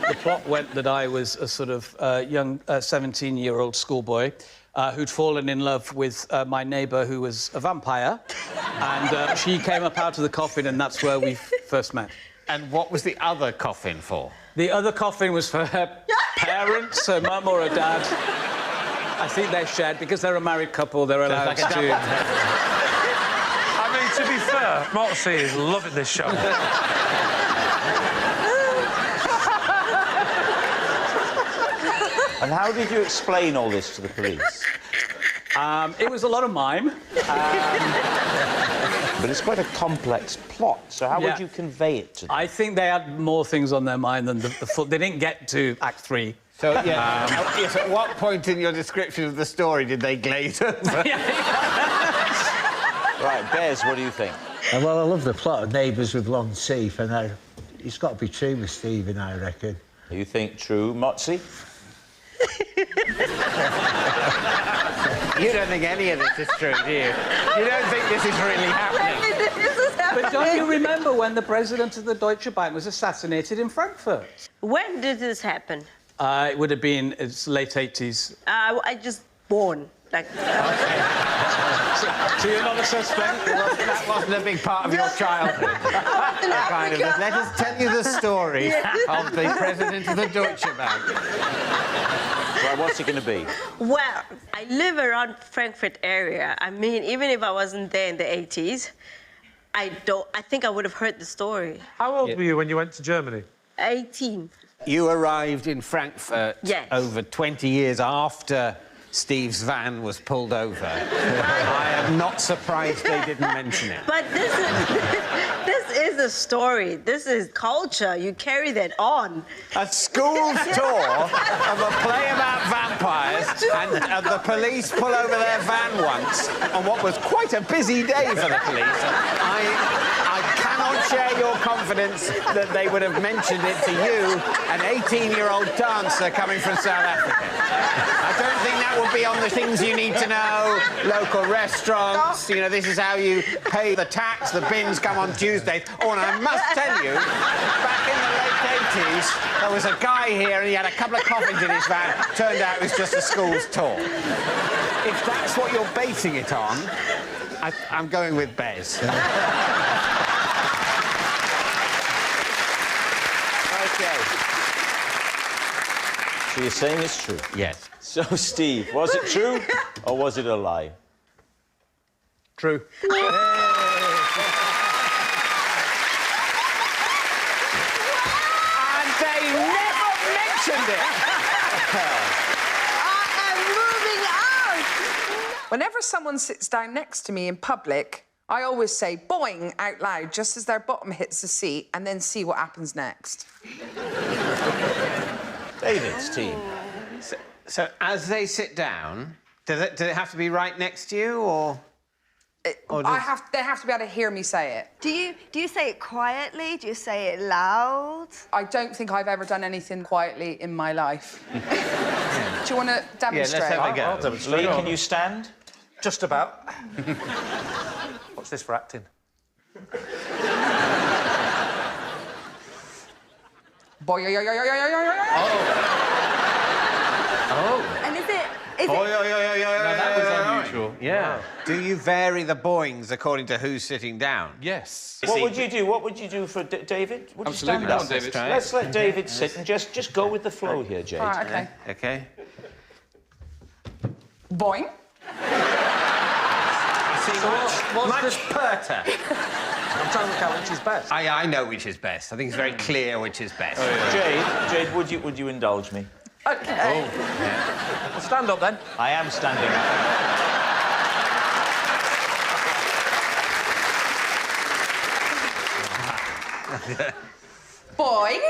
The plot went that I was a sort of young 17-year-old schoolboy who'd fallen in love with my neighbour who was a vampire. And she came up out of the coffin, and that's where we first met. And what was the other coffin for? The other coffin was for her parents, her mum or her dad. I think they shared, because they're a married couple, they're allowed to... I mean, to be fair, Moxie is loving this show. And how did you explain all this to the police? It was a lot of mime. But it's quite a complex plot, so how would you convey it to them? I think they had more things on their mind than the full... They didn't get to Act 3. So, yeah. Yes, at what point in your description of the story did they glaze over? Right, Bez, what do you think? Well, I love the plot of Neighbours with Long Teeth, and it's got to be true with Stephen, I reckon. You think true, Motzi? You don't think any of this is true, do you? You don't think this is really happening? But don't you remember when the president of the Deutsche Bank was assassinated in Frankfurt? When did this happen? It would have been its late 80s. I just born. Like. So you're not a suspect? That wasn't a big part of your childhood. Kind of. Let us tell you the story of the president of the Deutsche Bank. Right, what's it going to be? Well, I live around Frankfurt area. I mean, even if I wasn't there in the 80s, I think I would have heard the story. How old were you when you went to Germany? 18. You arrived in Frankfurt Yes. over 20 years after Steve's van was pulled over. I am not surprised they didn't mention it. But this is a story. This is culture. You carry that on. A school's tour of a play about vampires, and the police pull over their van once on what was quite a busy day for the police. I cannot share your confidence that they would have mentioned it to you, an 18-year-old dancer coming from South Africa. I don't think that would be on the things you need to know. Local restaurants, you know, this is how you pay the tax. The bins come on Tuesdays. Oh, and I must tell you, back in the late 80s, there was a guy here and he had a couple of coffins in his van. Turned out it was just a school's tour. If that's what you're basing it on, I'm going with Bez. OK. So you're saying it's true? Yes. So, Steve, was it true or was it a lie? True. And they never mentioned it. I am moving out. Whenever someone sits down next to me in public, I always say boing out loud just as their bottom hits the seat and then see what happens next. David's team. So as they sit down, does it have to be right next to you, or They have to be able to hear me say it. Do you say it quietly? Do you say it loud? I don't think I've ever done anything quietly in my life. Do you want to demonstrate? Yeah, let's have a go. Lee, can you stand? Just about. What's this for acting? Boy, And is it? No, that was unusual. Yeah. Wow. Do you vary the boings according to who's sitting down? Yes. What would you do? What would you do for David? Would Absolutely. You stand up? Go on, David. Let's let David sit and just go with the flow here, Jade. Right, OK. OK. Boing. Much perter. I'm trying to work out which is best. I know which is best. I think it's very clear which is best. Oh, yeah. Jade, would you indulge me? OK. Yeah. Well, stand up, then. I am standing up. Boing.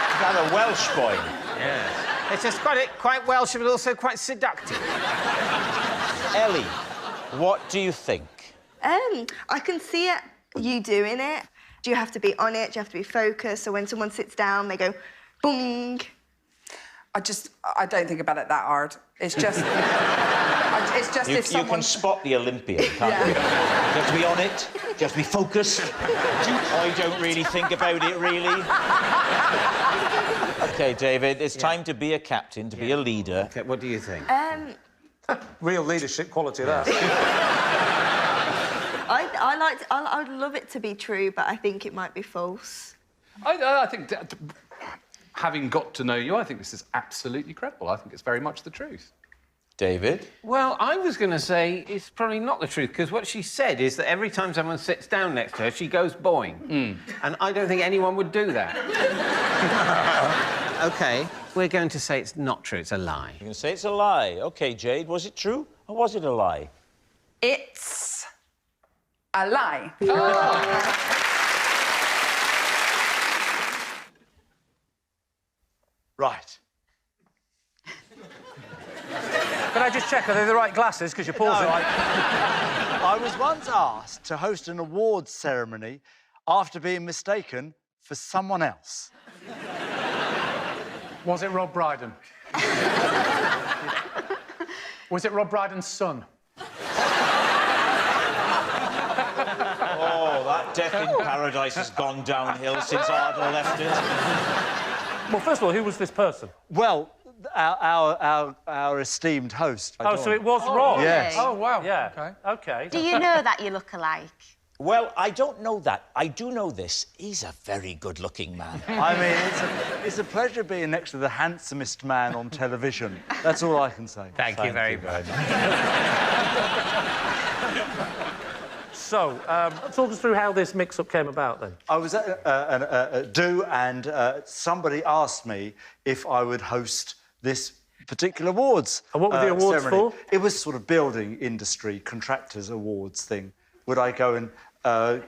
Is that a Welsh boing? Yeah. It's just quite Welsh, but also quite seductive. Ellie, what do you think? I can see it, you doing it. Do you have to be on it? Do you have to be focused? So when someone sits down, they go, boing. I don't think about it that hard. It's just... if someone... You can spot the Olympian, can't you? You have to be on it. You have to be focused. I don't really think about it, really. OK, David, it's time to be a captain, to be a leader. Okay, what do you think? Real leadership quality, that. I would love it to be true, but I think it might be false. I think, having got to know you, I think this is absolutely credible. I think it's very much the truth. David? Well, I was going to say it's probably not the truth, because what she said is that every time someone sits down next to her, she goes boing. And I don't think anyone would do that. OK, we're going to say it's not true, it's a lie. You're going to say it's a lie. OK, Jade, was it true or was it a lie? It's a lie. Right. Can I just check, are they the right glasses? Because you're pausing. No, I was once asked to host an awards ceremony after being mistaken for someone else. Was it Rob Brydon? Was it Rob Brydon's son? Oh, that Death in Paradise has gone downhill since Ardle left it. Well, first of all, who was this person? Well, our esteemed host. Oh, so it was Rob? Yes. Oh, wow. Yeah. OK. Do you know that you look alike? Well, I don't know that. I do know this. He's a very good-looking man. I mean, it's a pleasure being next to the handsomest man on television. That's all I can say. Thank you very much. So, talk us through how this mix-up came about, then. I was at a do, and somebody asked me if I would host this particular awards. And what were the awards ceremony. for? It was sort of building industry contractors awards thing. Would I go and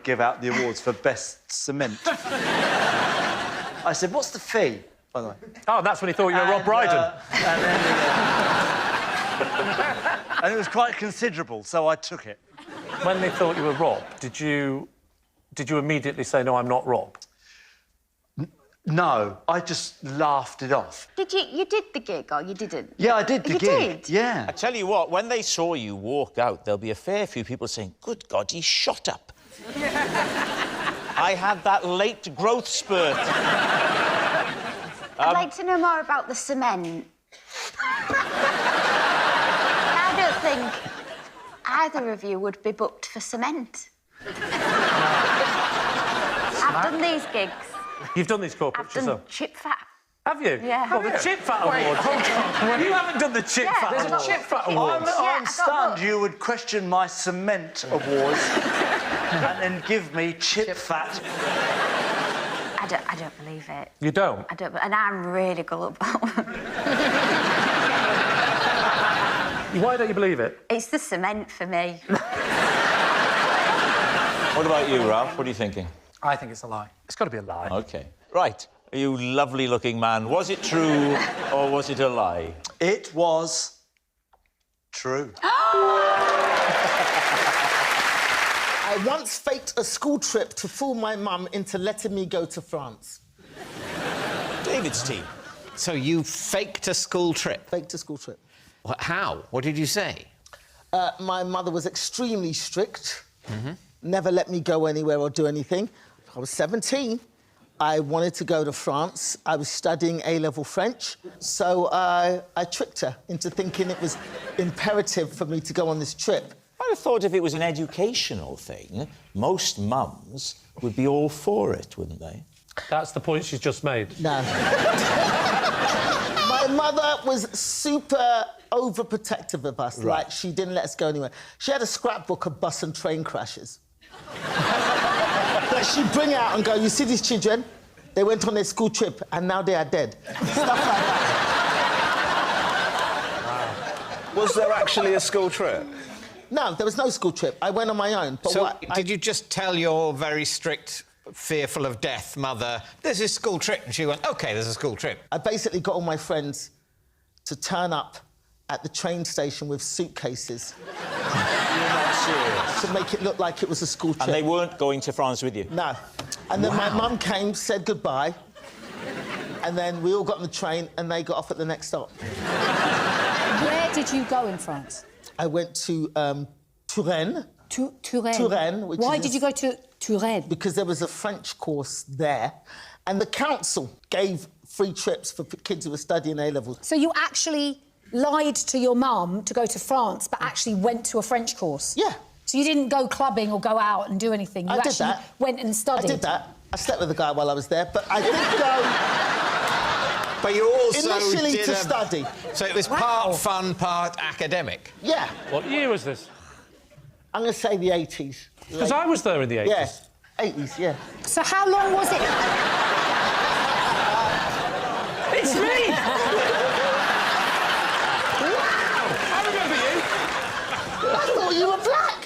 give out the awards for best cement? I said, "What's the fee?" By the way. Oh, that's when he thought you were Rob Brydon. And it was quite considerable, so I took it. When they thought you were Rob, did you immediately say, "No, I'm not Rob"? No, I just laughed it off. Did you did the gig or you didn't? Yeah, I did the gig. Did? Yeah. I tell you what, when they saw you walk out, there'll be a fair few people saying, "Good God, he's shot up." I had that late growth spurt. I'd like to know more about the cement. I don't think either of you would be booked for cement. I've done these gigs. You've done these corporates I've done yourself? Chip Fat. Have you? Yeah. Well, the Chip Fat Award. Hold on. You haven't done the Chip Fat There's Award. a Chip Fat Award. I'm stunned you would question my cement awards and then give me Chip Fat. I don't believe it. You don't? I don't, and I'm really gullible. Why don't you believe it? It's the cement for me. What about you, Ralph? What are you thinking? I think it's a lie. It's got to be a lie. OK. Right. You lovely-looking man. Was it true or was it a lie? It was true. I once faked a school trip to fool my mum into letting me go to France. David's team. So you faked a school trip? Faked a school trip. How? What did you say? My mother was extremely strict. Never let me go anywhere or do anything. I was 17. I wanted to go to France. I was studying A-level French, so I tricked her into thinking it was imperative for me to go on this trip. I'd have thought if it was an educational thing, most mums would be all for it, wouldn't they? That's the point she's just made. No. My mother was super overprotective of us. Right. Like, she didn't let us go anywhere. She had a scrapbook of bus and train crashes. That she'd bring out and go, "You see these children? They went on their school trip and now they are dead." Stuff like that. Wow. Was there actually a school trip? No, there was no school trip. I went on my own. But So did you just tell your very strict, fearful of death mother, "There's this school trip," and she went, "OK, there's a school trip"? I basically got all my friends to turn up at the train station with suitcases. You're not serious? To make it look like it was a school trip. And they weren't going to France with you? No. And then my mum came, said goodbye, and then we all got on the train and they got off at the next stop. Where did you go in France? I went to Touraine. Touraine? Touraine. Which Why is did you go to Touraine? Because there was a French course there, and the council gave free trips for kids who were studying A-levels. So you actually lied to your mum to go to France, but actually went to a French course? Yeah. So you didn't go clubbing or go out and do anything? You I did actually that. went and studied? I did that. I slept with a guy while I was there, but I did go... But you also initially did to study. So it was part fun, part academic? Yeah. What year was this? I'm going to say the 80s. Because I was there in the 80s. Yeah, 80s, yeah. So how long was it? It's me! I remember you. I thought you were black.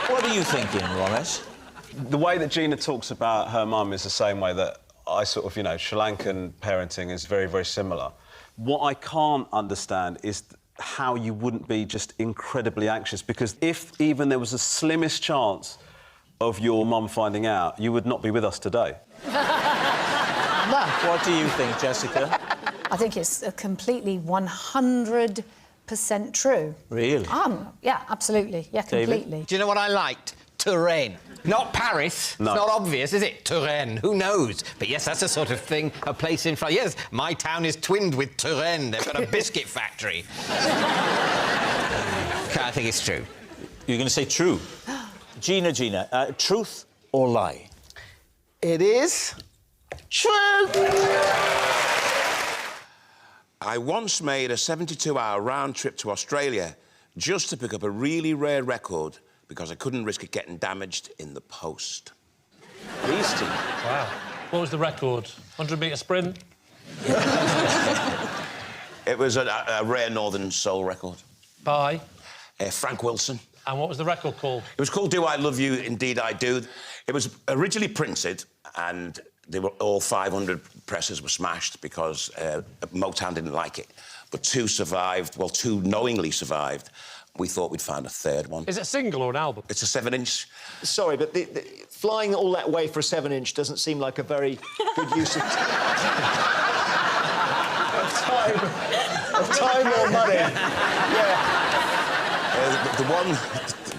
What are you thinking, Romesh? The way that Gina talks about her mum is the same way that I sort of, you know, Sri Lankan parenting is very, very similar. What I can't understand is how you wouldn't be just incredibly anxious, because if even there was the slimmest chance of your mum finding out, you would not be with us today. Mack, what do you think, Jessica? I think it's completely 100% true. Really? Yeah, absolutely. Yeah, completely. Do you know what I liked? Touraine. Not Paris. No. It's not obvious, is it? Touraine. Who knows? But yes, that's the sort of thing, a place in France. Yes, my town is twinned with Touraine. They've got a biscuit factory. I think it's true. You're going to say true? Gina, truth or lie? It is true. I once made a 72-hour round trip to Australia just to pick up a really rare record because I couldn't risk it getting damaged in the post. Beastie. Wow. What was the record? 100-metre sprint? It was a rare Northern Soul record. By? Frank Wilson. And what was the record called? It was called Do I Love You, Indeed I Do. It was originally printed, and they were all 500 presses were smashed because Motown didn't like it. But 2 survived, well, 2 knowingly survived. We thought we'd found a 3rd one. Is it a single or an album? It's a 7-inch. Sorry, but flying all that way for a 7-inch doesn't seem like a very good use of time or money. Yeah. The one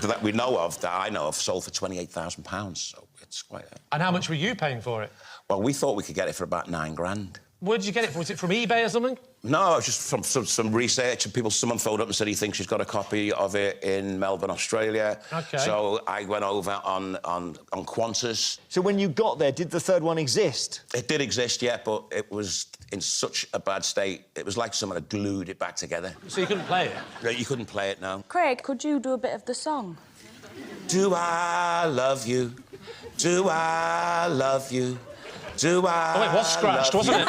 that we know of, that I know of, sold for £28,000, so it's quite... And how much were you paying for it? Well, we thought we could get it for about 9 grand. Where did you get it from? Was it from eBay or something? No, just from some research, and someone phoned up and said he thinks she's got a copy of it in Melbourne, Australia. OK. So I went over on Qantas. So when you got there, did the 3rd one exist? It did exist, yeah, but it was in such a bad state. It was like someone had glued it back together. So you couldn't play it? No, you couldn't play it, no. Craig, could you do a bit of the song? Do I love you? Do I love you? Do I... Oh, it was scratched, wasn't it?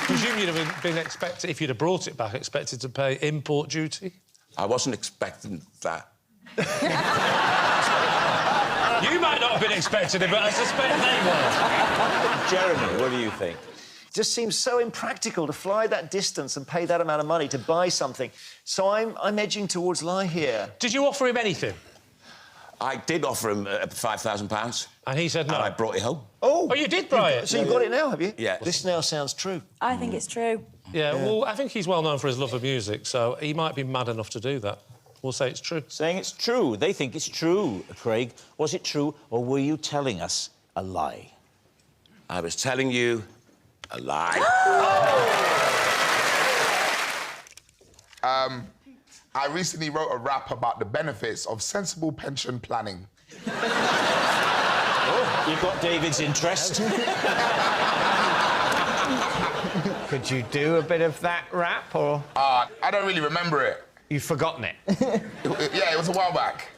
Presume you'd have been expected, if you'd have brought it back, expected to pay import duty? I wasn't expecting that. You might not have been expecting it, but I suspect they were. Jeremy, what do you think? It just seems so impractical to fly that distance and pay that amount of money to buy something. So I'm edging towards lie here. Did you offer him anything? I did offer him £5,000. And he said no? And I brought it home. Oh, you did buy it? So you've got it now, have you? Yeah. This now sounds true. I think it's true. Yeah, well, I think he's well known for his love of music, so he might be mad enough to do that. We'll say it's true. Saying it's true. They think it's true, Craig. Was it true, or were you telling us a lie? I was telling you a lie. I recently wrote a rap about the benefits of sensible pension planning. Oh, you've got David's interest. Could you do a bit of that rap, or...? I don't really remember it. You've forgotten it? Yeah, it was a while back.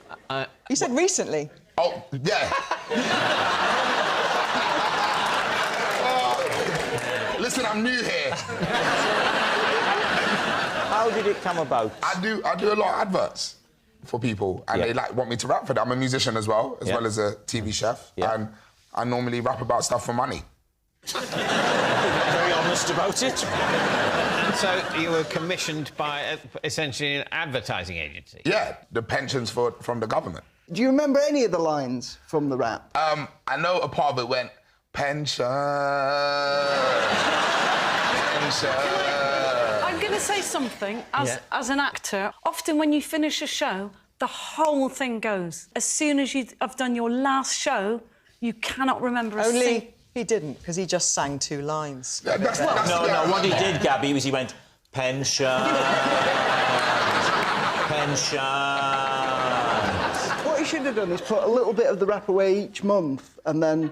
You said recently? Oh, yeah. Listen, I'm new here. How did it come about? I do a lot of adverts for people, and they want me to rap for them. I'm a musician as well as a TV chef, and I normally rap about stuff for money. Very honest about it. So you were commissioned by essentially an advertising agency? Yeah, the pensions from the government. Do you remember any of the lines from the rap? I know a part of it went, pension, pension. I'm going to say something. As an actor, often when you finish a show, the whole thing goes. As soon as you have done your last show, you cannot remember a Only he didn't, because he just sang 2 lines. No, what he did, Gabby, was he went, pension, pension. What he should have done is put a little bit of the rap away each month, and then...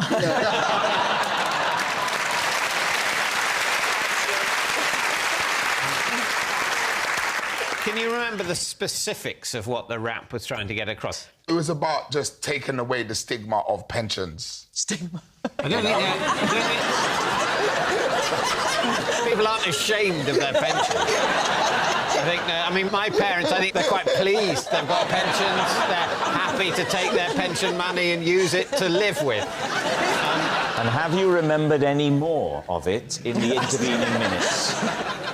Can you remember the specifics of what the rap was trying to get across? It was about just taking away the stigma of pensions. Stigma? I don't think People aren't ashamed of their pensions. I think, I mean, my parents, I think they're quite pleased. They've got pensions. They're happy to take their pension money and use it to live with. And have you remembered any more of it in the intervening minutes?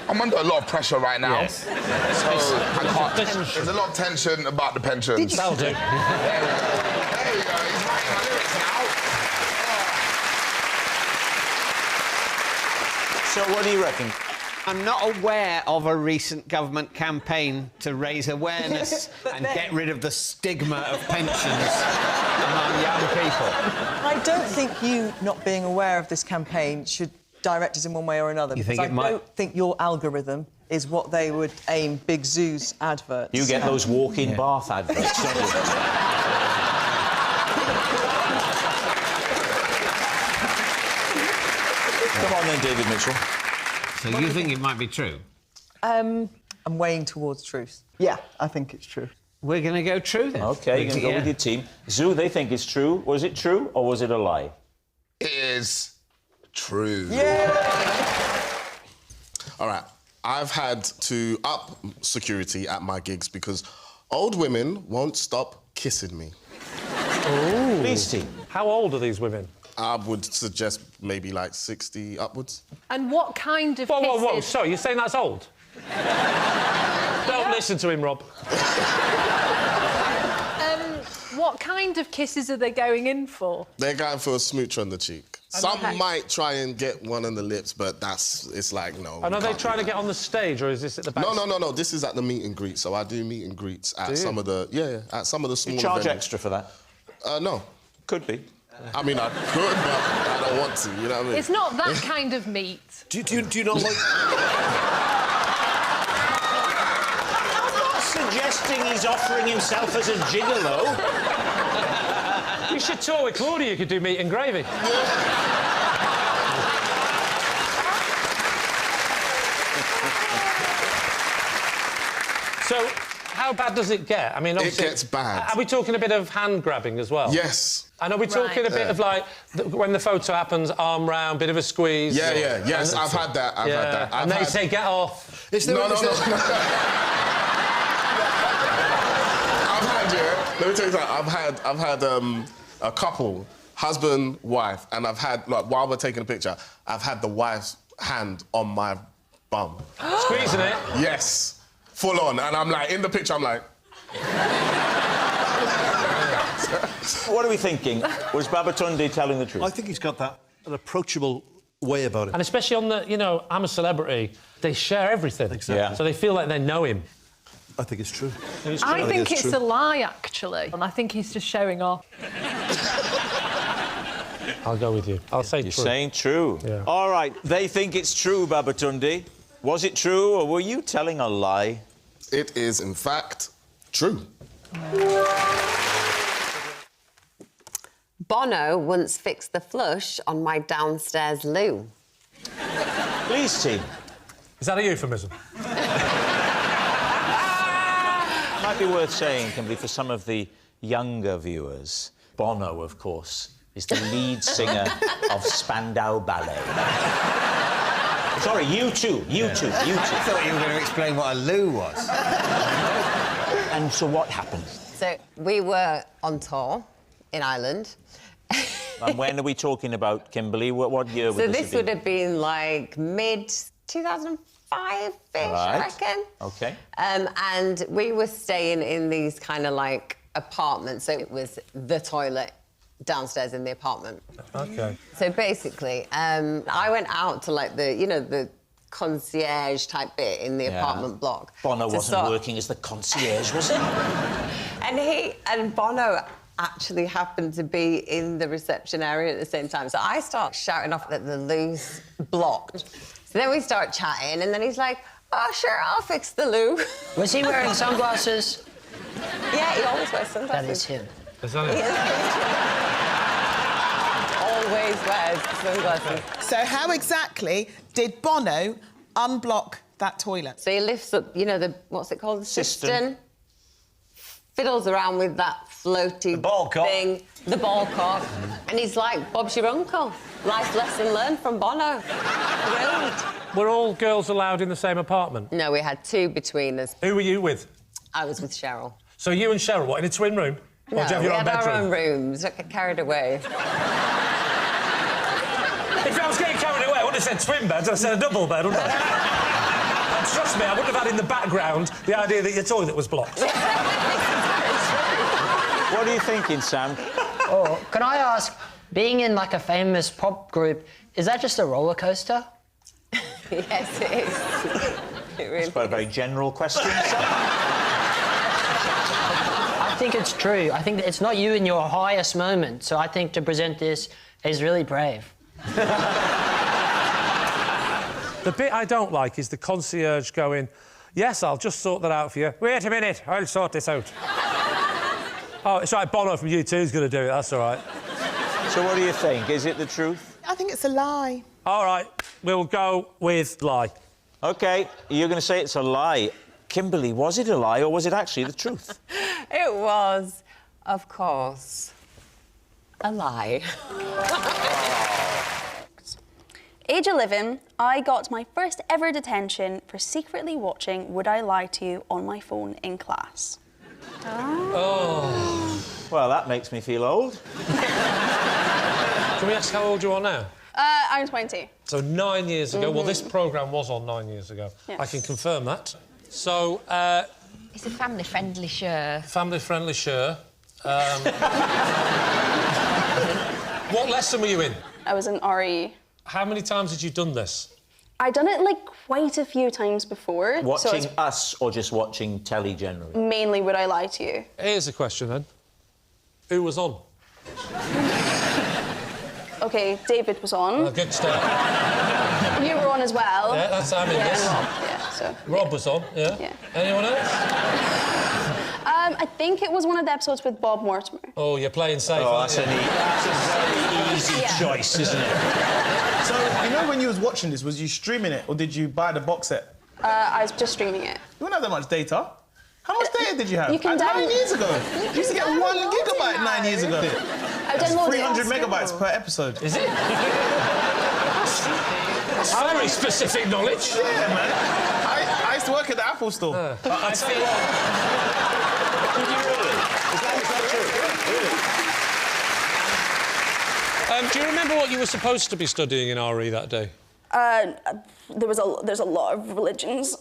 I'm under a lot of pressure right now. Yes. So I can't. There's a lot of tension about the pensions. That'll do. There we go. He's writing my lyrics now. So what do you reckon? I'm not aware of a recent government campaign to raise awareness and get rid of the stigma of pensions among young people. I don't think you not being aware of this campaign should direct us in one way or another. You think because it might? I don't think your algorithm is what they would aim Big Zoo's adverts. You get those walk-in bath adverts, don't you? Come on then, David Mitchell. So you think it might be true? I'm weighing towards truth. Yeah, I think it's true. We're going to go true then. OK, you're going to go with your team. Zoo, they think it's true. Was it true or was it a lie? It is true. Yeah! All right. I've had to up security at my gigs because old women won't stop kissing me. Ooh. Please, team. How old are these women? I would suggest maybe like 60 upwards. And what kind of Whoa, kisses... whoa, whoa, sorry, you're saying that's old? Don't listen to him, Rob. What kind of kisses are they going in for? They're going for a smooch on the cheek. Some might try and get one on the lips, but it's like, no. And are they trying to get on the stage, or is this at the back? No. This is at the meet and greet. So I do meet and greets at some of the... Yeah, at some of the smaller You charge venues. extra for that? No. Could be. I mean, I could, but I don't want to, you know what I mean? It's not that kind of meat. Do you not like... I'm not suggesting he's offering himself as a gigolo. You should tour with Claudia, you could do meat and gravy. So, how bad does it get? I mean, obviously... It gets bad. Are we talking a bit of hand-grabbing as well? Yes. And are we talking a bit of, like, when the photo happens, arm round, bit of a squeeze? Yes, I've had that, I've had that. And they say, get off. No. I've had, let me tell you something, I've had a couple, husband, wife, and I've had, like, while we're taking a picture, I've had the wife's hand on my bum. Squeezing it? Yes. Full on, and I'm like, in the picture, I'm like... What are we thinking? Was Babatunde telling the truth? I think he's got an approachable way about it. And especially on the, you know, I'm a celebrity, they share everything. Exactly. Yeah. So they feel like they know him. I think it's true. I think it's a lie, actually. And I think he's just showing off. I'll go with you. I'll say You're true. saying true. Yeah. All right, they think it's true, Babatunde. Was it true, or were you telling a lie? It is, in fact, true. Bono once fixed the flush on my downstairs loo. Please, team. Is that a euphemism? Might be worth saying, Kimberly, for some of the younger viewers, Bono, of course, is the lead singer of Spandau Ballet. Sorry, U2. I thought you were going to explain what a loo was. And so what happened? So we were on tour in Ireland. And when are we talking about, Kimberly? What year So would this would have been like mid-2005-ish, I reckon. OK. And we were staying in these kind of like apartments. So it was the toilet downstairs in the apartment. OK. So basically, I went out to like the concierge type bit in the apartment block. Bono wasn't working as the concierge, was he? And Bono actually happened to be in the reception area at the same time. So I start shouting off that the loo's blocked. So then we start chatting, and then he's like, "Oh, sure, I'll fix the loo." Was he wearing sunglasses? Yeah, he always wears sunglasses. That is him. Is that it? Always wears sunglasses. So how exactly did Bono unblock that toilet? So he lifts up, you know, what's it called? The cistern. Fiddles around with that floaty ball cock. thing, the ball cock, and he's like, "Bob's your uncle." Life lesson learned from Bono. Thrilled. Were all girls allowed in the same apartment? No, we had 2 between us. Who were you with? I was with Cheryl. So you and Cheryl, what, in a twin room? Or No, did you have your we own had bedroom? our own rooms. Don't get carried away. If I was getting carried away, I wouldn't have said twin beds, I'd have said a double bed, wouldn't I? And trust me, I wouldn't have had in the background the idea that your toilet was blocked. What are you thinking, Sam? Oh, can I ask, being in like a famous pop group, is that just a roller coaster? Yes, it is. It really That's quite a very general question, Sam. I think it's true. I think that it's not you in your highest moment, so I think to present this is really brave. The bit I don't like is the concierge going, yes, I'll just sort that out for you. Wait a minute, I'll sort this out. Oh, it's right, Bono from U2 is going to do it, that's all right. So what do you think? Is it the truth? I think it's a lie. All right, we'll go with lie. OK, you're going to say it's a lie. Kimberly, was it a lie or was it actually the truth? It was, of course, a lie. Age 11, I got my first ever detention for secretly watching Would I Lie to You on my phone in class. Oh. Well, that makes me feel old. Can we ask how old you are now? I'm 20. So 9 years ago. Well, this programme was on 9 years ago. Yes. I can confirm that. So, It's a family-friendly show. family-friendly show. What lesson were you in? I was in RE. How many times had you done this? I'd done it, like, quite a few times before. Watching so us or just watching telly generally? mainly Would I Lie to You. Here's a question, then. Who was on? OK, David was on. Good start. You were on as well. Yeah, that's I'm in Yeah, this. and Rob, yeah, so... Rob was on, yeah? Yeah. Anyone else? I think it was one of the episodes with Bob Mortimer. Oh, you're playing safe, Oh, aren't that's you? a very easy Yeah. choice, isn't it? So, you know when you was watching this, was you streaming it or did you buy the box set? I was just streaming it. You wouldn't have that much data. How much data did you have? You can 9 years ago. You You used to get can 1 download it gigabyte now. 9 years ago. I downloaded it 300 on megabytes school. per episode. Is it? That's very specific knowledge. Yeah, man. I used to work at the Apple store. I tell you what. Did you really? Is that true? Do you remember what you were supposed to be studying in RE that day? There's a lot of religions.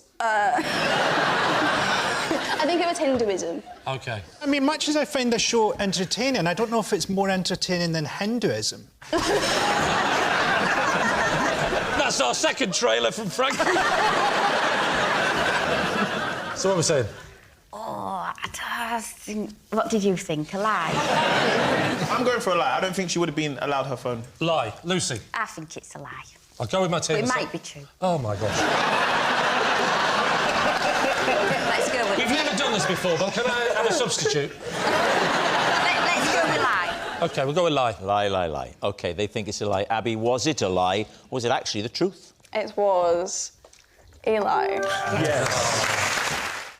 I think it was Hinduism. OK. I mean, much as I find the show entertaining, I don't know if it's more entertaining than Hinduism. That's our second trailer from Frank. So what were we saying? Oh, what did you think? A lie? I'm going for a lie. I don't think she would have been allowed her phone. Lie. Lucy. I think it's a lie. I'll go with my team. But it might be true. Oh, my gosh. Let's go with We've never done this before, but can I have a substitute? Let's go with lie. OK, we'll go with lie. Lie. OK, they think it's a lie. Abby, was it a lie? Or was it actually the truth? It was a lie. Yes.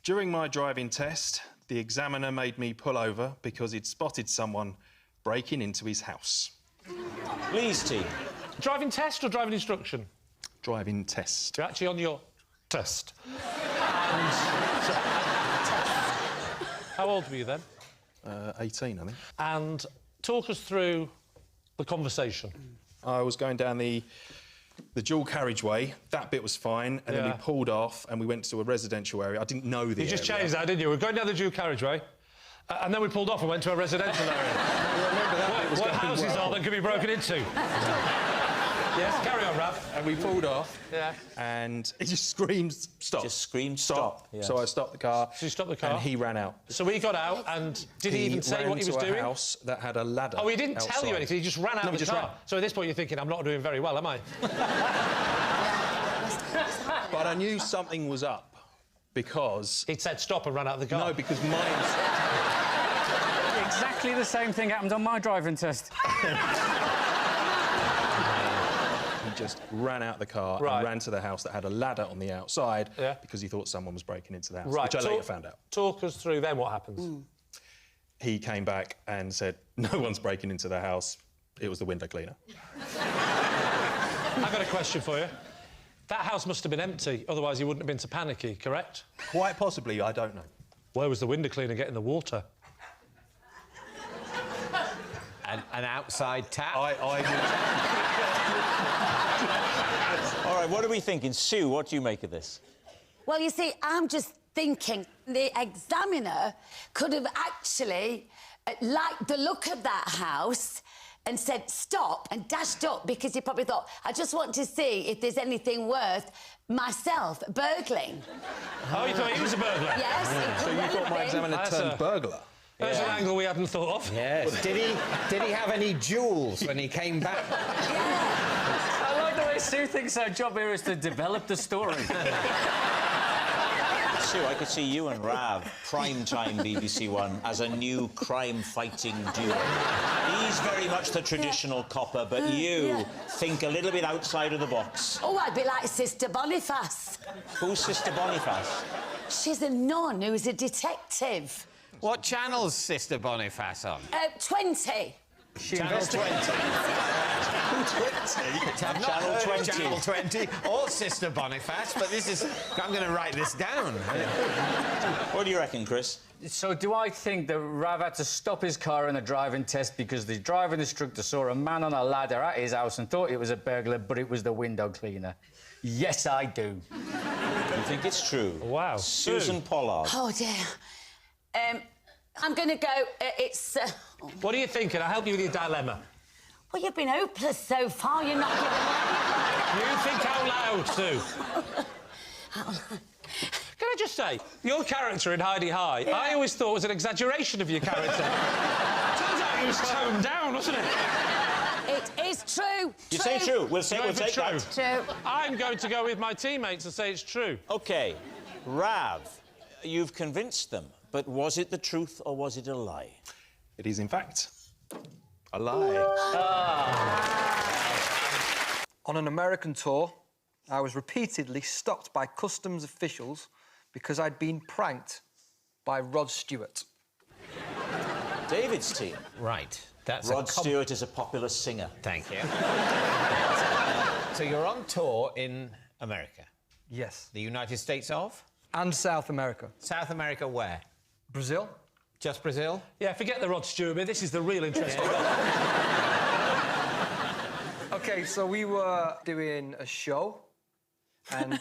During my driving test, the examiner made me pull over because he'd spotted someone breaking into his house. Please, team. Driving test or driving instruction? Driving test. You're actually on your test. How old were you then? 18, I think. And talk us through the conversation. I was going down the dual carriageway. That bit was fine, and then we pulled off and we went to a residential area. I didn't know the area. You just changed that, didn't you? We're going down the dual carriageway, and then we pulled off and went to a residential area. What houses are that could be broken into? Yes, carry on, Rav. And we pulled off. Yeah. And he just screamed, stop. Just screamed, stop. Yes. So I stopped the car. So you stopped the car? And he ran out. So we got out, and did he even say what he was ran doing? into a house that had a ladder. Oh, he didn't tell you outside. anything, he just ran out of the car. So at this point you're thinking, I'm not doing very well, am I? But I knew something was up because... He'd said stop and ran out of the car. No, because mine... Exactly the same thing happened on my driving test. He just ran out the car and ran to the house that had a ladder on the outside because he thought someone was breaking into the house, which I later found out. Talk us through then what happens. He came back and said, no one's breaking into the house. It was the window cleaner. I've got a question for you. That house must have been empty, otherwise you wouldn't have been to Panicky, correct? Quite possibly, I don't know. Where was the window cleaner getting the water? An outside tap? All right, what are we thinking? Sue, what do you make of this? Well, you see, I'm just thinking the examiner could have actually liked the look of that house and said stop and dashed up because he probably thought, I just want to see if there's anything worth myself burgling. Oh, you thought he was a burglar? Yes. So you thought my examiner turned burglar? That's an angle we hadn't thought of. Yes. Did he have any jewels when he came back? I like the way Sue thinks our job here is to develop the story. Sue, I could see you and Rav, prime-time BBC One, as a new crime-fighting duo. He's very much the traditional copper, but you think a little bit outside of the box. Oh, I'd be like Sister Boniface. Who's Sister Boniface? She's a nun who's a detective. What channel's Sister Boniface on? 20. Channel 20. I've not heard of Channel 20 or Sister Boniface, but this is... I'm going to write this down. What do you reckon, Chris? So do I think that Rav had to stop his car in a driving test because the driving instructor saw a man on a ladder at his house and thought it was a burglar, but it was the window cleaner? Yes, I do. You think it's true? Wow. Susan Pollard. Oh, dear. I'm going to go... it's... What are you thinking? I'll help you with your dilemma. Well, you've been hopeless so far. You're not giving You think out loud, Sue. Can I just say, your character in Heidi High, I always thought was an exaggeration of your character. Turns out it was toned down, wasn't it? It is true. You say true. We'll take that. True. I'm going to go with my teammates and say it's true. OK. Rav, you've convinced them, but was it the truth or was it a lie? It is, in fact, a lie. On an American tour, I was repeatedly stopped by customs officials because I'd been pranked by Rod Stewart. David's team. Right. That's Rod Stewart is a popular singer. Thank you. So you're on tour in America? Yes. The United States of? And South America. South America where? Brazil. Just Brazil? Yeah, forget the Rod Stewart bit. This is the real interesting OK, so we were doing a show, and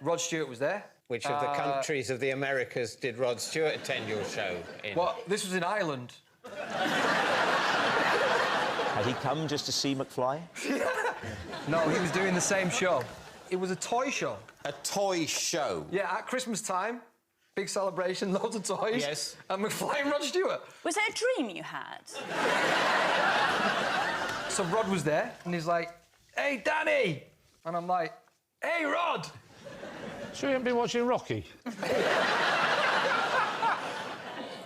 Rod Stewart was there. Which of the countries of the Americas did Rod Stewart attend your show in? Well, this was in Ireland. Had he come just to see McFly? No, he was doing the same show. It was a toy show. A toy show? Yeah, at Christmas time. Big celebration, loads of toys. Yes. And McFly and Rod Stewart. Was it a dream you had? So Rod was there, and he's like, hey, Danny! And I'm like, hey, Rod! Sure you haven't been watching Rocky?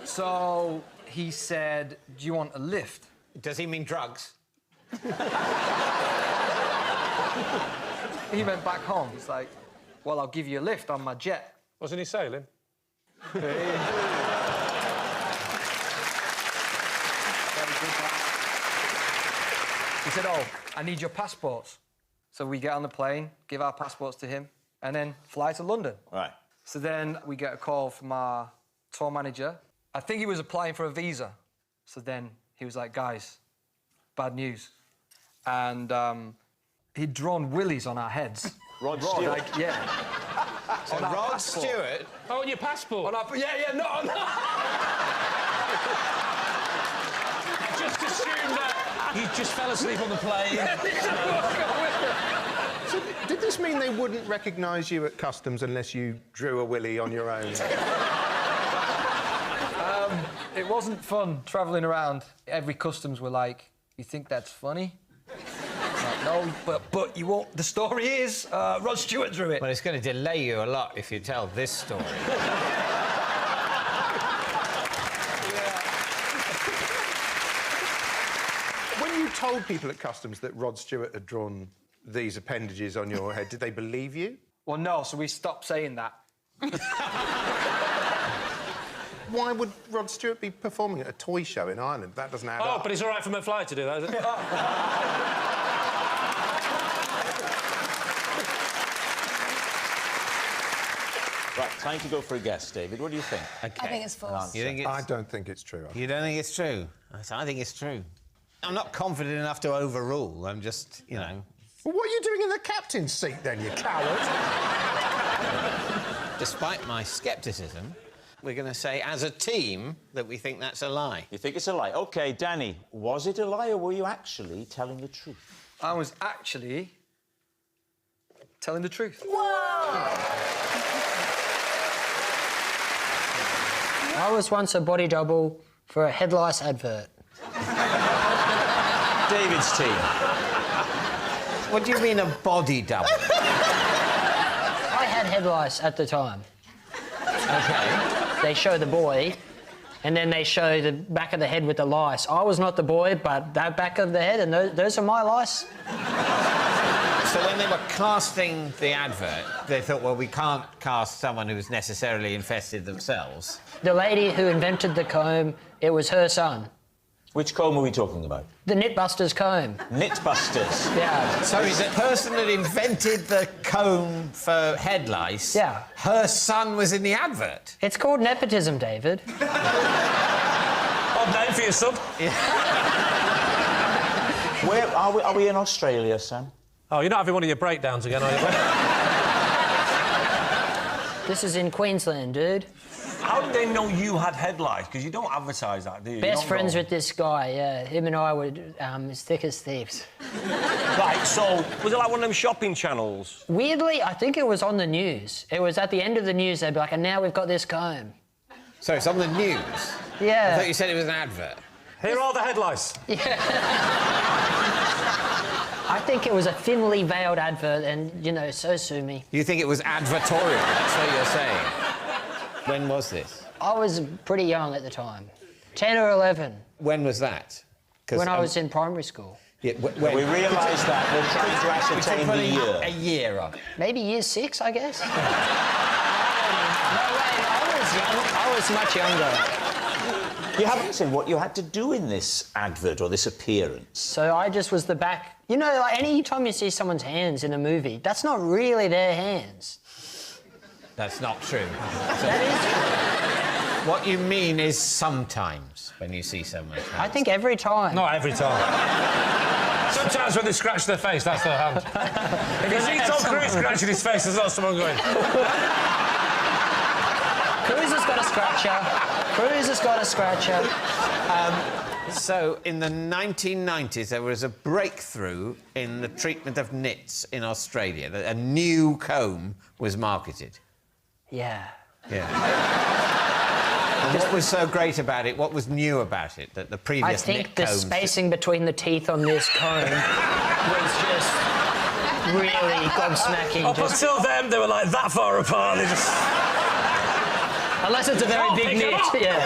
So he said, do you want a lift? Does he mean drugs? He went back home. He's like, well, I'll give you a lift on my jet. Wasn't he sailing? He said, oh, I need your passports. So we get on the plane, give our passports to him, and then fly to London. Right. So then we get a call from our tour manager. I think he was applying for a visa. So then he was like, guys, bad news. And he'd drawn willies on our heads. Rod Stewart? Like, yeah. So Rod Stewart? Oh, on your passport? Yeah, no. Just assume that he just fell asleep on the plane. So, did this mean they wouldn't recognise you at customs unless you drew a willy on your own? It wasn't fun travelling around. Every customs were like, you think that's funny? Like, no, but you won't. The story is Rod Stewart drew it. Well, it's going to delay you a lot if you tell this story. When you told people at customs that Rod Stewart had drawn these appendages on your head, did they believe you? Well, no, so we stopped saying that. Why would Rod Stewart be performing at a toy show in Ireland? That doesn't add up. Oh, but it's all right for McFly to do that, is it? Right, time to go for a guess, David. What do you think? I think it's false. You think it's... I don't think it's true. You don't think it's true? I think it's true. I'm not confident enough to overrule. I'm just, you know... Well, what are you doing in the captain's seat, then, you coward? Despite my scepticism, we're going to say, as a team, that we think that's a lie. You think it's a lie? OK, Danny, was it a lie, or were you actually telling the truth? I was actually telling the truth. I was once a body double for a head lice advert. David's team. What do you mean a body double? I had head lice at the time. OK. They show the boy, and then they show the back of the head with the lice. I was not the boy, but that back of the head, and those are my lice. So when they were casting the advert, they thought, well, we can't cast someone who's necessarily infested themselves. The lady who invented the comb, it was her son. Which comb are we talking about? The Knitbusters comb. Knitbusters? Yeah. Sorry, the person that invented the comb for head lice... Yeah. Her son was in the advert. It's called nepotism, David. Odd name for your son. Yeah. Where are we in Australia, Sam? Oh, you're not having one of your breakdowns again, are you? This is in Queensland, dude. How did they know you had head lice? Because you don't advertise that, do you? Best friends with this guy, yeah. Him and I were as thick as thieves. Right, so, was it like one of them shopping channels? Weirdly, I think it was on the news. It was at the end of the news, they'd be like, and now we've got this comb. So it's on the news? Yeah. I thought you said it was an advert. Here are the head lice. Yeah. I think it was a thinly veiled advert, and, you know, so sue me. You think it was advertorial, that's what you're saying? When was this? I was pretty young at the time. 10 or 11. When was that? When I was in primary school. Yeah, we realised that. We're trying to ascertain the year. A year on. Maybe year 6, I guess. No way, I was much younger. You haven't said what you had to do in this advert or this appearance. So I just was the back... You know, like, any time you see someoone's hands in a movie, that's not really their hands. That's not true. That is true. What you mean is sometimes when you see someone's hand. I think every time. Not every time. Sometimes when they scratch their face, that's their hand. If you see Tom Cruise scratching his face, there's not someone going... Cruise has got a scratcher. Cruise has got a scratcher. So, in the 1990s, there was a breakthrough in the treatment of nits in Australia. A new comb was marketed. Yeah. Yeah. And what was so great about it? What was new about it? That the previous I think nit the combs... spacing between the teeth on this comb was just really gobsmacking. Up until then, they were like that far apart. They just... Unless it's a very big nit. Yeah.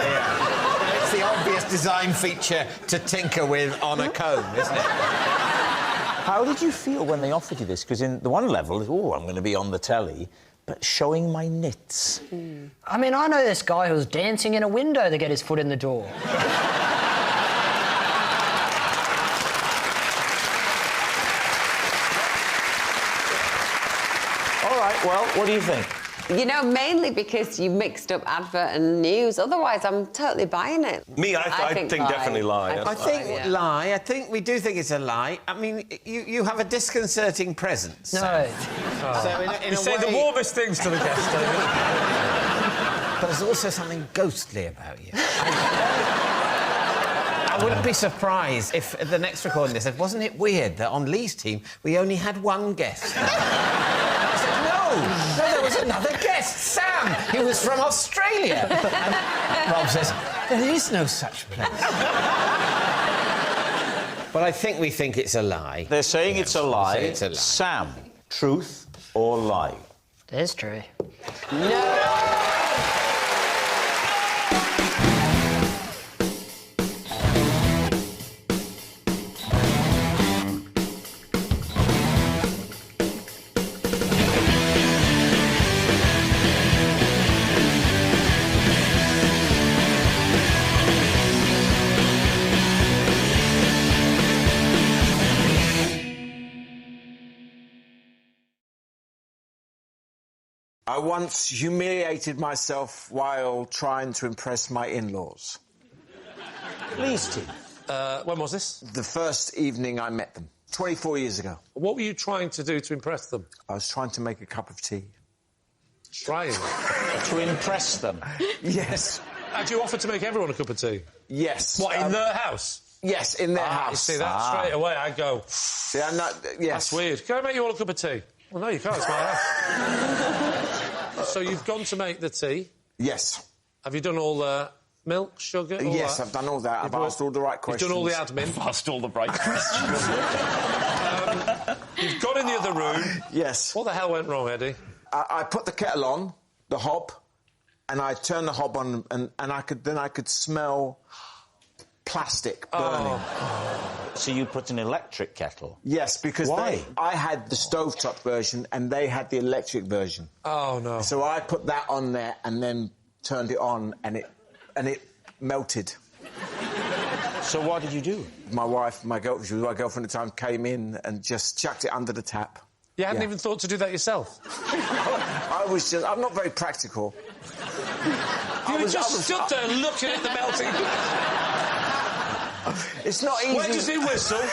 It's the obvious design feature to tinker with on a comb, isn't it? How did you feel when they offered you this? Because in the one level, oh, I'm going to be on the telly, but showing my nits. I mean, I know this guy who's dancing in a window to get his foot in the door. All right, well, what do you think? You know, mainly because you mixed up advert and news. Otherwise, I'm totally buying it. Me, I think definitely lie. I think lie. I think we do think it's a lie. I mean, you have a disconcerting presence. No. Sam. So in You a say way... the warmest things to the guests, David. But there's also something ghostly about you. I wouldn't be surprised if the next recording they said, wasn't it weird that on Lee's team we only had one guest? I said, no, there was another guest, Sam. He was from Australia. And Rob says, there is no such place. But I think we think it's a lie. They're saying it's a lie. It's a lie. Sam, truth or lie? That's true. No! I once humiliated myself while trying to impress my in-laws. Please, Steve. When was this? The first evening I met them, 24 years ago. What were you trying to do to impress them? I was trying to make a cup of tea. Trying? To impress them? Yes. Had you offered to make everyone a cup of tea? Yes. What, in their house? Yes, in their house. You see, that straight away, I go... See, I'm not... Yes. That's weird. Can I make you all a cup of tea? Well, no, you can't. It's my house. So you've gone to make the tea? Yes. Have you done all the milk, sugar, all Yes, that? I've done all that. I've asked all the right questions. You've done all the admin? I've asked all the right questions. You've gone in the other room. Yes. What the hell went wrong, Eddie? I put the kettle on, the hob, and I turned the hob on, and I could smell plastic burning. So you put an electric kettle? Yes, because Why? I had the stovetop version and they had the electric version. Oh, no. So I put that on there and then turned it on and it melted. So what did you do? My wife, my girlfriend at the time, came in and just chucked it under the tap. You hadn't even thought to do that yourself? I'm not very practical. You just stood there looking at the melting... It's not easy. Where does he whistle? And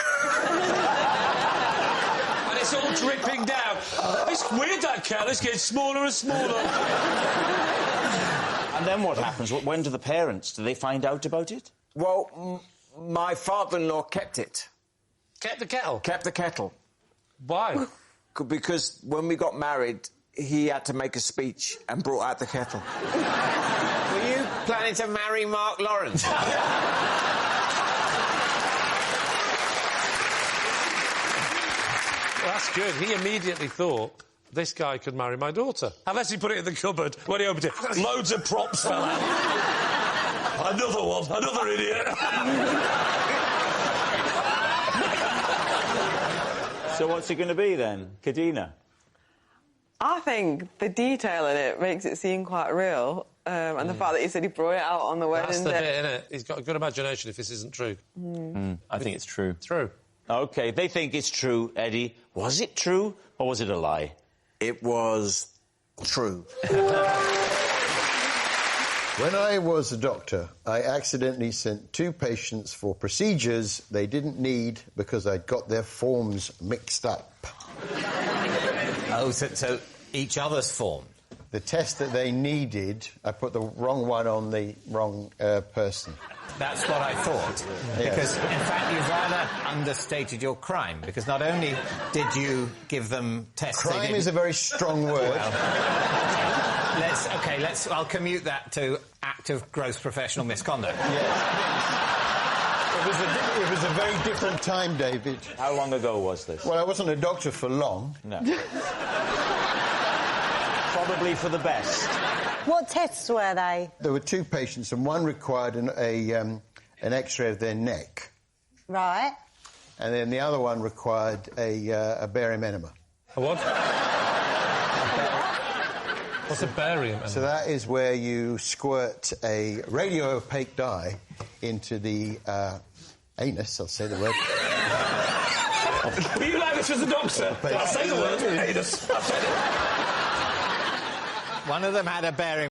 it's all dripping down. It's weird, that kettle. It's getting smaller and smaller. And then what happens? When do the parents... Do they find out about it? Well, my father-in-law kept it. Kept the kettle? Kept the kettle. Why? Because when we got married, he had to make a speech and brought out the kettle. Were you planning to marry Mark Lawrence? Well, that's good. He immediately thought, this guy could marry my daughter. Unless he put it in the cupboard. When he opened it, loads of props fell out. Another one. Another idiot. So what's it going to be, then? Kadina? I think the detail in it makes it seem quite real. And the fact that he said he brought it out on the wedding That's the day. bit, innit? He's got a good imagination if this isn't true. I think it's true. True. OK, they think it's true, Eddie. Was it true, or was it a lie? It was true. When I was a doctor, I accidentally sent 2 patients for procedures they didn't need because I'd got their forms mixed up. Oh, so each other's form? The test that they needed, I put the wrong one on the wrong person. That's what I thought. Yes. Because, in fact, you've rather understated your crime, because not only did you give them tests... Crime is a very strong word. Well, I'll commute that to act of gross professional misconduct. It was a very different time, David. How long ago was this? Well, I wasn't a doctor for long. No. Probably for the best. What tests were they? There were 2 patients, and one required an X-ray of their neck. Right. And then the other one required a barium enema. A what? What's a barium enema? So that is where you squirt a radio-opaque dye into the anus, I'll say the word. Were you like this as a doctor? I'll say the word. Anus. I've said it. One of them had a bearing